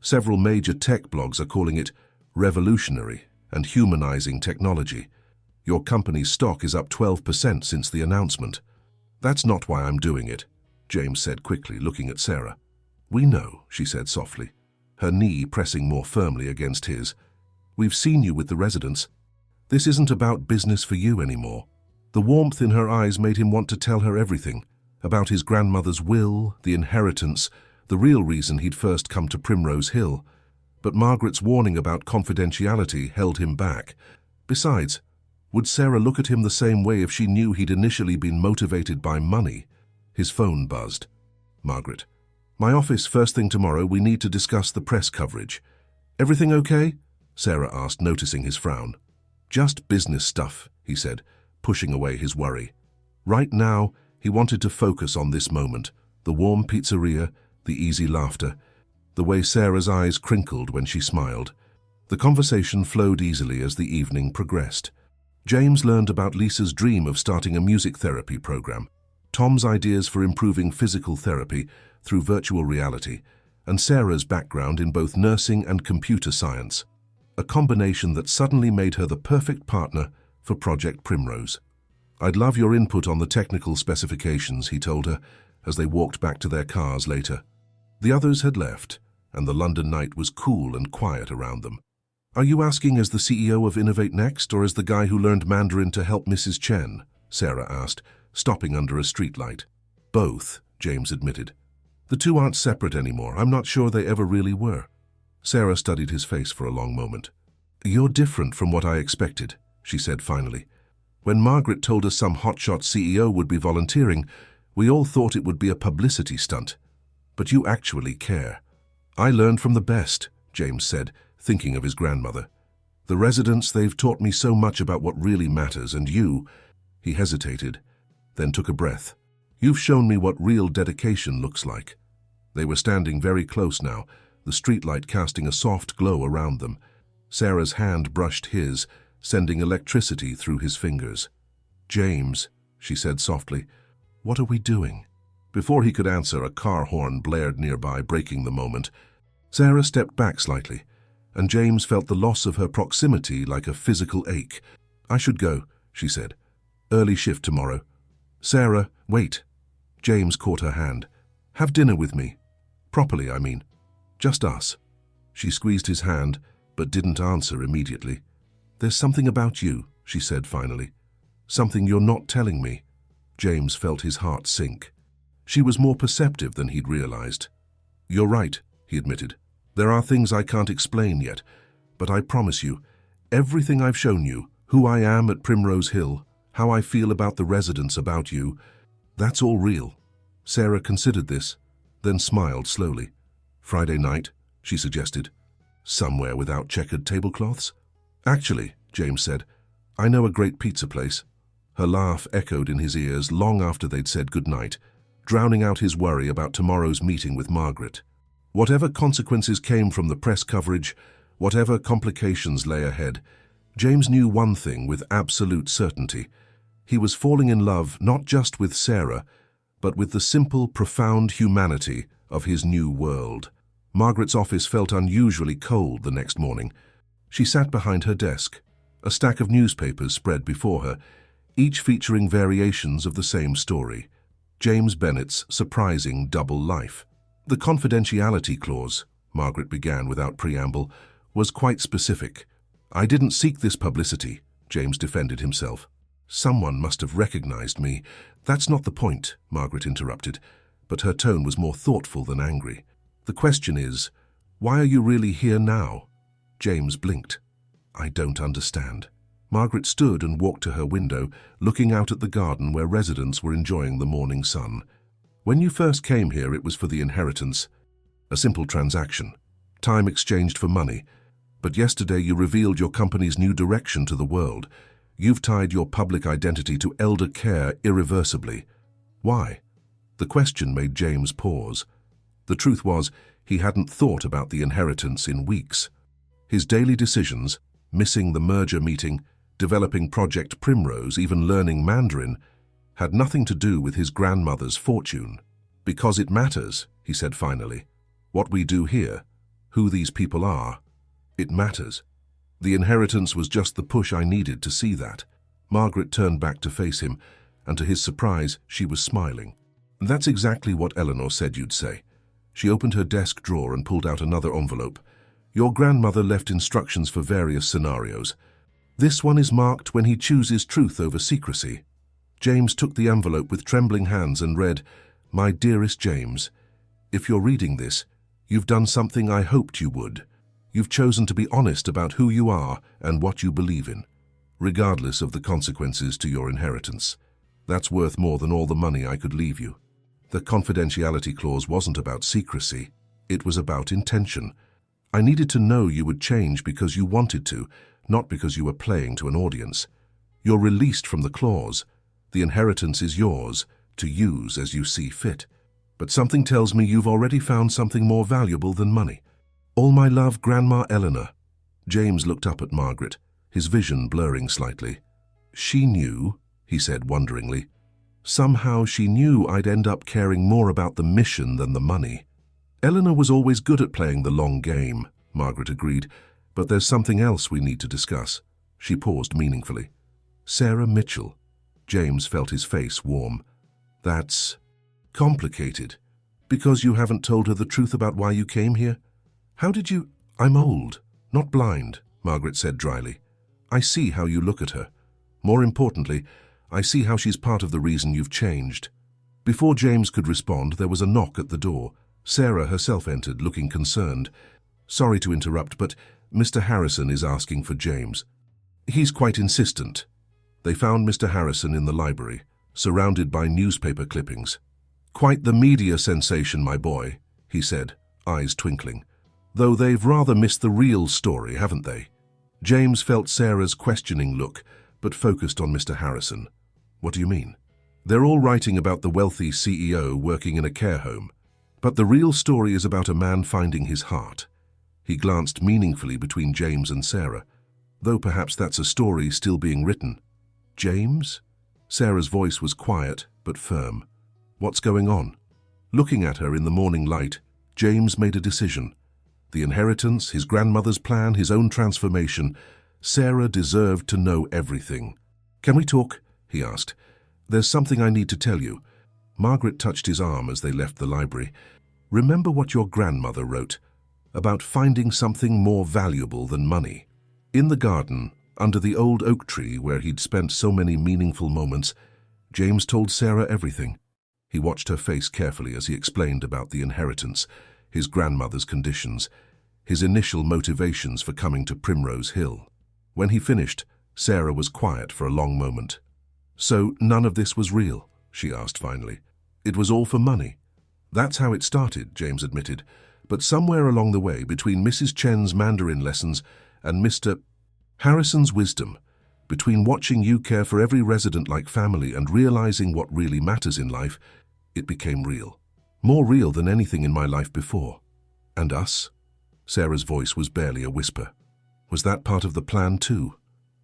Several major tech blogs are calling it revolutionary and humanizing technology. Your company's stock is up 12% since the announcement." "That's not why I'm doing it," James said quickly, looking at Sarah. "We know," she said softly, her knee pressing more firmly against his. "We've seen you with the residents. This isn't about business for you anymore." The warmth in her eyes made him want to tell her everything, about his grandmother's will, the inheritance, the real reason he'd first come to Primrose Hill. But Margaret's warning about confidentiality held him back. Besides, would Sarah look at him the same way if she knew he'd initially been motivated by money? His phone buzzed. "Margaret, my office first thing tomorrow. We need to discuss the press coverage." "Everything okay?" Sarah asked, noticing his frown. "Just business stuff," he said, pushing away his worry. Right now, he wanted to focus on this moment, the warm pizzeria, the easy laughter, the way Sarah's eyes crinkled when she smiled. The conversation flowed easily as the evening progressed. James learned about Lisa's dream of starting a music therapy program, Tom's ideas for improving physical therapy through virtual reality, and Sarah's background in both nursing and computer science, a combination that suddenly made her the perfect partner for Project Primrose. "I'd love your input on the technical specifications," he told her as they walked back to their cars later. The others had left, and the London night was cool and quiet around them. "Are you asking as the CEO of Innovate Next, or as the guy who learned Mandarin to help Mrs. Chen?" Sarah asked, stopping under a streetlight. "Both," James admitted. "The two aren't separate anymore. I'm not sure they ever really were." Sarah studied his face for a long moment. "You're different from what I expected," she said finally. "When Margaret told us some hotshot CEO would be volunteering, we all thought it would be a publicity stunt. But you actually care." "I learned from the best," James said, thinking of his grandmother. "The residents, they've taught me so much about what really matters, and you—" He hesitated, then took a breath. "You've shown me what real dedication looks like." They were standing very close now, the streetlight casting a soft glow around them. Sarah's hand brushed his, sending electricity through his fingers. "James," she said softly, "what are we doing?" Before he could answer, a car horn blared nearby, breaking the moment. Sarah stepped back slightly, and James felt the loss of her proximity like a physical ache. "I should go," she said. "Early shift tomorrow." "Sarah, wait." James caught her hand. "Have dinner with me. Properly, I mean. Just us." She squeezed his hand, but didn't answer immediately. "There's something about you," she said finally. "Something you're not telling me." James felt his heart sink. She was more perceptive than he'd realized. "You're right," he admitted. "There are things I can't explain yet, but I promise you, everything I've shown you, who I am at Primrose Hill, how I feel about the residents, about you, that's all real." Sarah considered this, then smiled slowly. "Friday night," she suggested. "Somewhere without checkered tablecloths?" "Actually," James said, "I know a great pizza place." Her laugh echoed in his ears long after they'd said goodnight, drowning out his worry about tomorrow's meeting with Margaret. Whatever consequences came from the press coverage, whatever complications lay ahead, James knew one thing with absolute certainty. He was falling in love not just with Sarah, but with the simple, profound humanity of his new world. Margaret's office felt unusually cold the next morning. She sat behind her desk, a stack of newspapers spread before her, each featuring variations of the same story: James Bennett's surprising double life. "The confidentiality clause," Margaret began without preamble, "was quite specific. I didn't seek this publicity," James defended himself. "Someone must have recognized me." "That's not the point," Margaret interrupted, but her tone was more thoughtful than angry. "The question is, why are you really here now?" James blinked. "I don't understand." Margaret stood and walked to her window, looking out at the garden where residents were enjoying the morning sun. "When you first came here, it was for the inheritance. A simple transaction. Time exchanged for money. But yesterday you revealed your company's new direction to the world. You've tied your public identity to elder care irreversibly. Why? The question made James pause. The truth was, he hadn't thought about the inheritance in weeks. His daily decisions, missing the merger meeting, developing Project Primrose, even learning Mandarin, had nothing to do with his grandmother's fortune. Because it matters, he said finally. What we do here, who these people are, it matters. The inheritance was just the push I needed to see that. Margaret turned back to face him, and to his surprise, she was smiling. That's exactly what Eleanor said you'd say. She opened her desk drawer and pulled out another envelope. Your grandmother left instructions for various scenarios. This one is marked when he chooses truth over secrecy. James took the envelope with trembling hands and read, My dearest James, if you're reading this, you've done something I hoped you would. You've chosen to be honest about who you are and what you believe in, regardless of the consequences to your inheritance. That's worth more than all the money I could leave you. The confidentiality clause wasn't about secrecy. It was about intention. I needed to know you would change because you wanted to, not because you were playing to an audience. You're released from the clause. The inheritance is yours, to use as you see fit. But something tells me you've already found something more valuable than money. All my love, Grandma Eleanor. James looked up at Margaret, his vision blurring slightly. She knew, he said wonderingly. Somehow she knew I'd end up caring more about the mission than the money. Eleanor was always good at playing the long game, Margaret agreed, but there's something else we need to discuss. She paused meaningfully. Sarah Mitchell. James felt his face warm. That's complicated. Because you haven't told her the truth about why you came here? How did you— I'm old, not blind, Margaret said dryly. I see how you look at her. More importantly, I see how she's part of the reason you've changed. Before James could respond, there was a knock at the door. Sarah herself entered, looking concerned. Sorry to interrupt, but Mr. Harrison is asking for James. He's quite insistent. They found Mr. Harrison in the library, surrounded by newspaper clippings. Quite the media sensation, my boy, he said, eyes twinkling. Though they've rather missed the real story, haven't they? James felt Sarah's questioning look, but focused on Mr. Harrison. What do you mean? They're all writing about the wealthy CEO working in a care home. But the real story is about a man finding his heart. He glanced meaningfully between James and Sarah, though perhaps that's a story still being written. James? Sarah's voice was quiet but firm. What's going on? Looking at her in the morning light, James made a decision. The inheritance, his grandmother's plan, his own transformation. Sarah deserved to know everything. Can we talk? He asked. There's something I need to tell you. Margaret touched his arm as they left the library. Remember what your grandmother wrote about finding something more valuable than money. In the garden, under the old oak tree where he'd spent so many meaningful moments, James told Sarah everything. He watched her face carefully as he explained about the inheritance, his grandmother's conditions, his initial motivations for coming to Primrose Hill. When he finished, Sarah was quiet for a long moment. So none of this was real? She asked finally. It was all for money. That's how it started, James admitted. But somewhere along the way, between Mrs. Chen's Mandarin lessons and Mr. Harrison's wisdom, between watching you care for every resident like family and realizing what really matters in life, it became real. More real than anything in my life before. And us? Sarah's voice was barely a whisper. Was that part of the plan too?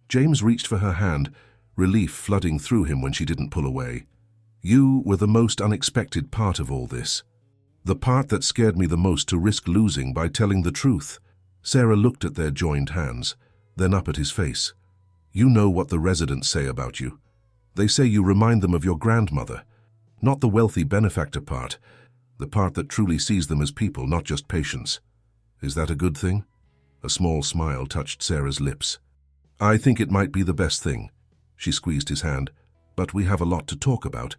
James reached for her hand, relief flooding through him when she didn't pull away. You were the most unexpected part of all this. The part that scared me the most to risk losing by telling the truth. Sarah looked at their joined hands, then up at his face. You know what the residents say about you. They say you remind them of your grandmother. Not the wealthy benefactor part, the part that truly sees them as people, not just patients. Is that a good thing? A small smile touched Sarah's lips. I think it might be the best thing. She squeezed his hand. But we have a lot to talk about.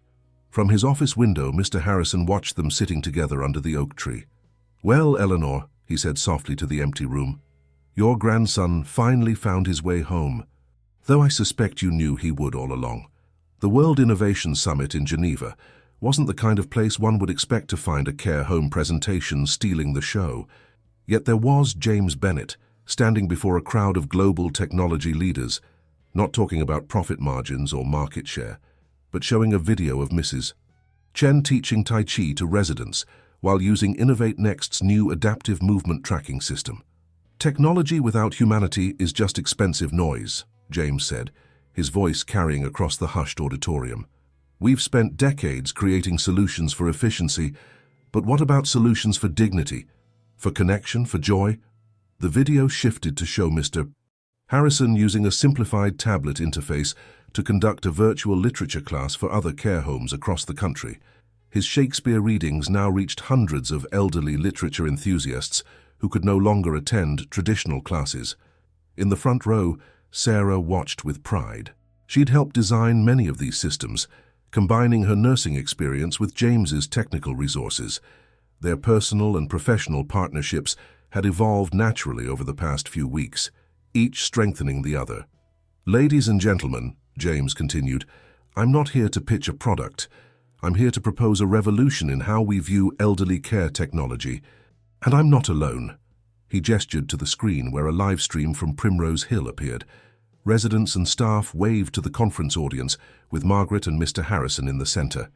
From his office window, Mr. Harrison watched them sitting together under the oak tree. Well, Eleanor, he said softly to the empty room, your grandson finally found his way home, though I suspect you knew he would all along. The World Innovation Summit in Geneva wasn't the kind of place one would expect to find a care home presentation stealing the show. Yet there was James Bennett, standing before a crowd of global technology leaders, not talking about profit margins or market share, but showing a video of Mrs. Chen teaching Tai Chi to residents while using Innovate Next's new adaptive movement tracking system. "Technology without humanity is just expensive noise," James said, his voice carrying across the hushed auditorium. "We've spent decades creating solutions for efficiency, but what about solutions for dignity, for connection, for joy?" The video shifted to show Mr. Harrison using a simplified tablet interface to conduct a virtual literature class for other care homes across the country. His Shakespeare readings now reached hundreds of elderly literature enthusiasts who could no longer attend traditional classes. In the front row, Sarah watched with pride. She'd helped design many of these systems, combining her nursing experience with James's technical resources. Their personal and professional partnerships had evolved naturally over the past few weeks, each strengthening the other. "Ladies and gentlemen," James continued, "I'm not here to pitch a product. I'm here to propose a revolution in how we view elderly care technology. And I'm not alone." He gestured to the screen where a live stream from Primrose Hill appeared. Residents and staff waved to the conference audience, with Margaret and Mr. Harrison in the center.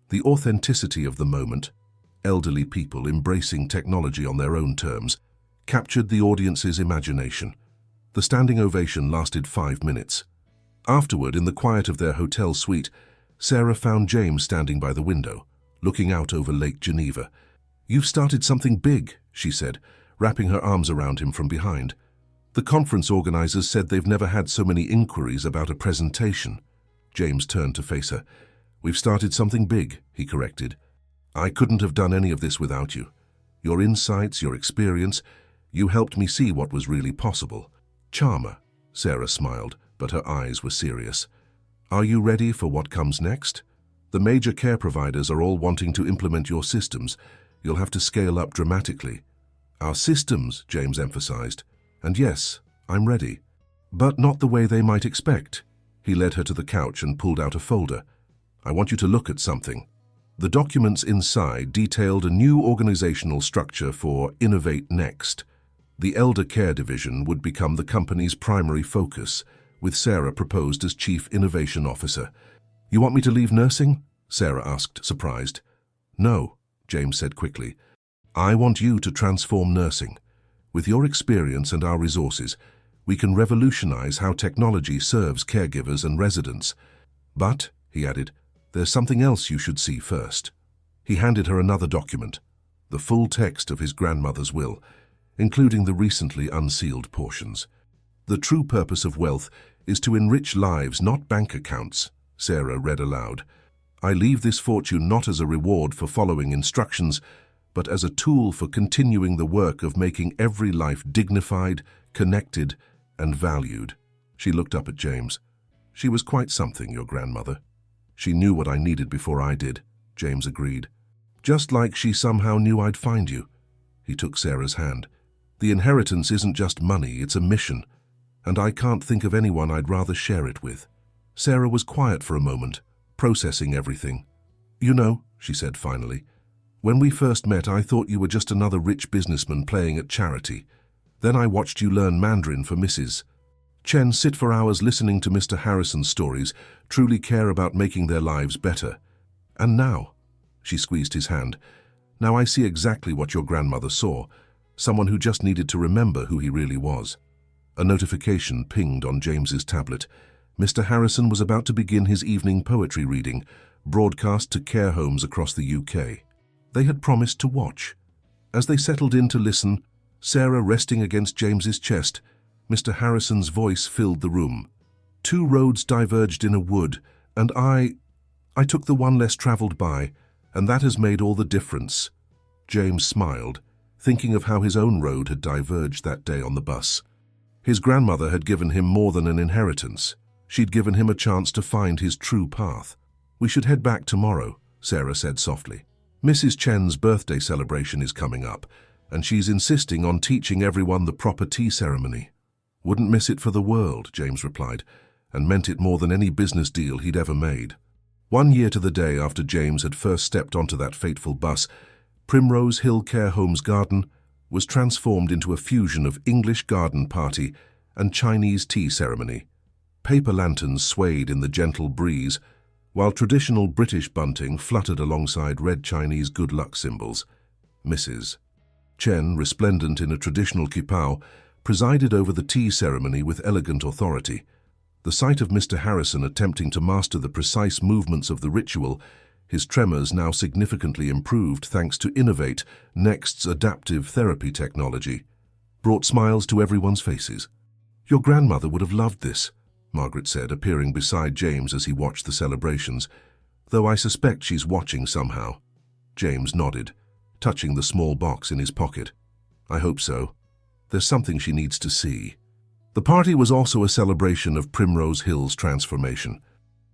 The authenticity of the moment, elderly people embracing technology on their own terms, captured the audience's imagination. The standing ovation lasted 5 minutes. Afterward, in the quiet of their hotel suite, Sarah found James standing by the window, looking out over Lake Geneva. "You've started something big," she said, wrapping her arms around him from behind. "The conference organizers said they've never had so many inquiries about a presentation." James turned to face her. "We've started something big," he corrected. "I couldn't have done any of this without you. Your insights, your experience, you helped me see what was really possible." "Charmer," Sarah smiled, but her eyes were serious. "Are you ready for what comes next? The major care providers are all wanting to implement your systems. You'll have to scale up dramatically." "Our systems," James emphasized. "And yes, I'm ready. But not the way they might expect." He led her to the couch and pulled out a folder. "I want you to look at something." The documents inside detailed a new organizational structure for Innovate Next. The Elder Care Division would become the company's primary focus, with Sarah proposed as Chief Innovation Officer. "You want me to leave nursing?" Sarah asked, surprised. "No," James said quickly. "I want you to transform nursing. With your experience and our resources, we can revolutionize how technology serves caregivers and residents. But," he added, "there's something else you should see first." He handed her another document, the full text of his grandmother's will, including the recently unsealed portions. "The true purpose of wealth is to enrich lives, not bank accounts," Sarah read aloud. "I leave this fortune not as a reward for following instructions, but as a tool for continuing the work of making every life dignified, connected, and valued." She looked up at James. "She was quite something, your grandmother." "She knew what I needed before I did," James agreed. "Just like she somehow knew I'd find you." He took Sarah's hand. "The inheritance isn't just money, it's a mission, and I can't think of anyone I'd rather share it with." Sarah was quiet for a moment, processing everything. "You know," she said finally, "when we first met, I thought you were just another rich businessman playing at charity. Then I watched you learn Mandarin for Mrs. Chen, sit for hours listening to Mr. Harrison's stories, truly care about making their lives better. And now," she squeezed his hand, "now I see exactly what your grandmother saw, someone who just needed to remember who he really was." A notification pinged on James's tablet. Mr. Harrison was about to begin his evening poetry reading, broadcast to care homes across the UK. They had promised to watch. As they settled in to listen, Sarah resting against James's chest, Mr. Harrison's voice filled the room. "Two roads diverged in a wood, and I took the one less traveled by, and that has made all the difference." James smiled, thinking of how his own road had diverged that day on the bus. His grandmother had given him more than an inheritance. She'd given him a chance to find his true path. "We should head back tomorrow," Sarah said softly. "Mrs. Chen's birthday celebration is coming up, and she's insisting on teaching everyone the proper tea ceremony." "Wouldn't miss it for the world," James replied, and meant it more than any business deal he'd ever made. 1 year to the day after James had first stepped onto that fateful bus, Primrose Hill Care Home's garden was transformed into a fusion of English garden party and Chinese tea ceremony. Paper lanterns swayed in the gentle breeze, while traditional British bunting fluttered alongside red Chinese good luck symbols. Mrs. Chen, resplendent in a traditional kipao, presided over the tea ceremony with elegant authority. The sight of Mr. Harrison attempting to master the precise movements of the ritual, his tremors now significantly improved thanks to Innovate Next's adaptive therapy technology, brought smiles to everyone's faces. "Your grandmother would have loved this," Margaret said, appearing beside James as he watched the celebrations, "though I suspect she's watching somehow." James nodded, touching the small box in his pocket. "I hope so. There's something she needs to see." The party was also a celebration of Primrose Hill's transformation.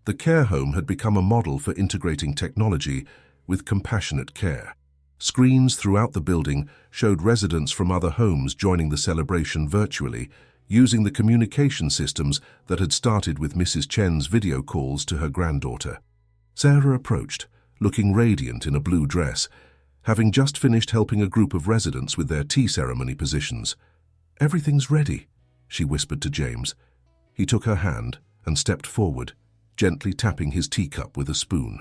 The care home had become a model for integrating technology with compassionate care. Screens throughout the building showed residents from other homes joining the celebration virtually, using the communication systems that had started with Mrs. Chen's video calls to her granddaughter. Sarah approached, looking radiant in a blue dress, having just finished helping a group of residents with their tea ceremony positions. "Everything's ready," she whispered to James. He took her hand and stepped forward, gently tapping his teacup with a spoon.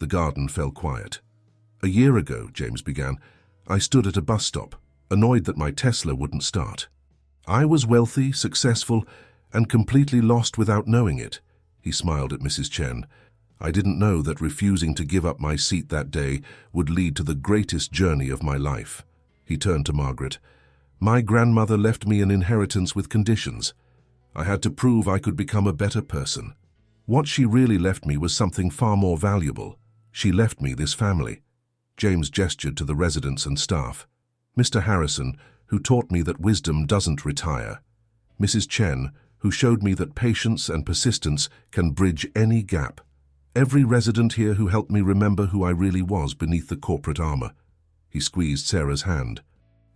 The garden fell quiet. "A year ago," James began, "I stood at a bus stop, annoyed that my Tesla wouldn't start. I was wealthy, successful, and completely lost without knowing it." He smiled at Mrs. Chen. "I didn't know that refusing to give up my seat that day would lead to the greatest journey of my life." He turned to Margaret. "My grandmother left me an inheritance with conditions. I had to prove I could become a better person. What she really left me was something far more valuable. She left me this family." James gestured to the residents and staff. "Mr. Harrison, who taught me that wisdom doesn't retire. Mrs. Chen, who showed me that patience and persistence can bridge any gap. Every resident here who helped me remember who I really was beneath the corporate armor." He squeezed Sarah's hand.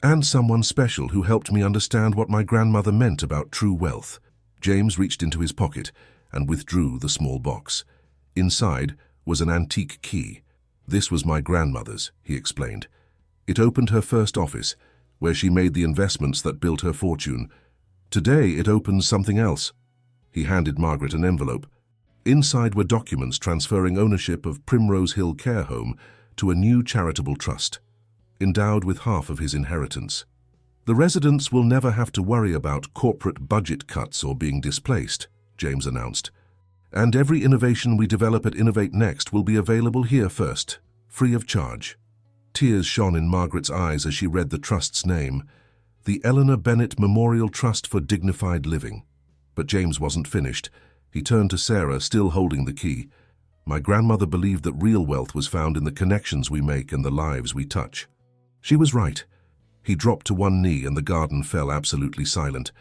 "And someone special who helped me understand what my grandmother meant about true wealth." James reached into his pocket and withdrew the small box. Inside was an antique key. "This was my grandmother's," he explained. "It opened her first office, where she made the investments that built her fortune. Today it opens something else." He handed Margaret an envelope. Inside were documents transferring ownership of Primrose Hill Care Home to a new charitable trust, endowed with half of his inheritance. "The residents will never have to worry about corporate budget cuts or being displaced," James announced. "And every innovation we develop at Innovate Next will be available here first, free of charge." Tears shone in Margaret's eyes as she read the trust's name, the Eleanor Bennett Memorial Trust for Dignified Living. But James wasn't finished. He turned to Sarah, still holding the key. "My grandmother believed that real wealth was found in the connections we make and the lives we touch." She was right. He dropped to one knee and the garden fell absolutely silent.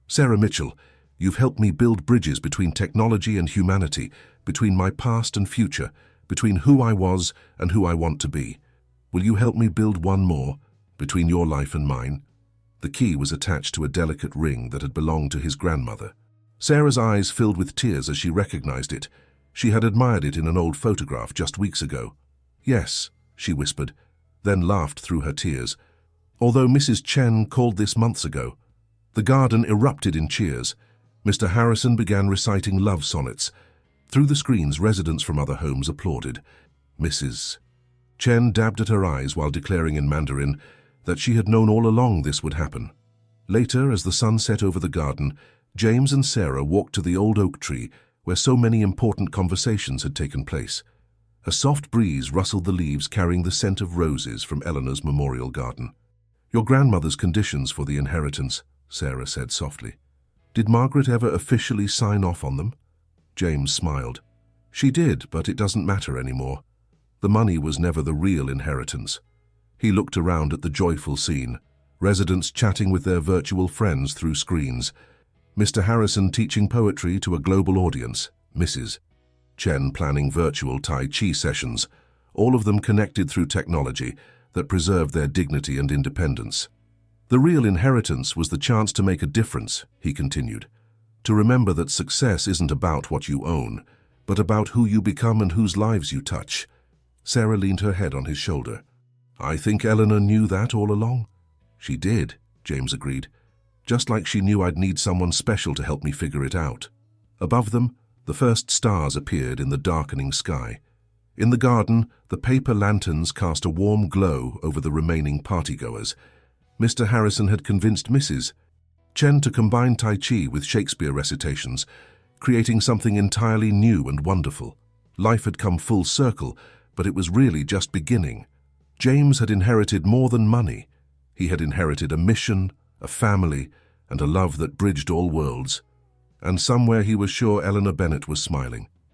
"Sarah Mitchell, you've helped me build bridges between technology and humanity, between my past and future, between who I was and who I want to be. Will you help me build one more, between your life and mine?" The key was attached to a delicate ring that had belonged to his grandmother. Sarah's eyes filled with tears as she recognized it. She had admired it in an old photograph just weeks ago. "Yes," she whispered, then laughed through her tears. "Although Mrs. Chen called this months ago." The garden erupted in cheers. Mr. Harrison began reciting love sonnets. Through the screens, residents from other homes applauded. Mrs. Chen dabbed at her eyes while declaring in Mandarin that she had known all along this would happen. Later, as the sun set over the garden, James and Sarah walked to the old oak tree where so many important conversations had taken place. A soft breeze rustled the leaves carrying the scent of roses from Eleanor's memorial garden. "Your grandmother's conditions for the inheritance," Sarah said softly. "Did Margaret ever officially sign off on them?" James smiled. "She did, but it doesn't matter anymore. The money was never the real inheritance." He looked around at the joyful scene, residents chatting with their virtual friends through screens, Mr. Harrison teaching poetry to a global audience, Mrs. Chen planning virtual Tai Chi sessions, all of them connected through technology that preserved their dignity and independence. "The real inheritance was the chance to make a difference," he continued. "To remember that success isn't about what you own, but about who you become and whose lives you touch." Sarah leaned her head on his shoulder. "I think Eleanor knew that all along." She did, James agreed. Just like she knew I'd need someone special to help me figure it out. Above them, the first stars appeared in the darkening sky. In the garden, the paper lanterns cast a warm glow over the remaining partygoers. Mr. Harrison had convinced Mrs. Chen to combine Tai Chi with Shakespeare recitations, creating something entirely new and wonderful. Life had come full circle, but it was really just beginning. James had inherited more than money. He had inherited a mission, a family, and a love that bridged all worlds. And somewhere he was sure Eleanor Bennet was smiling.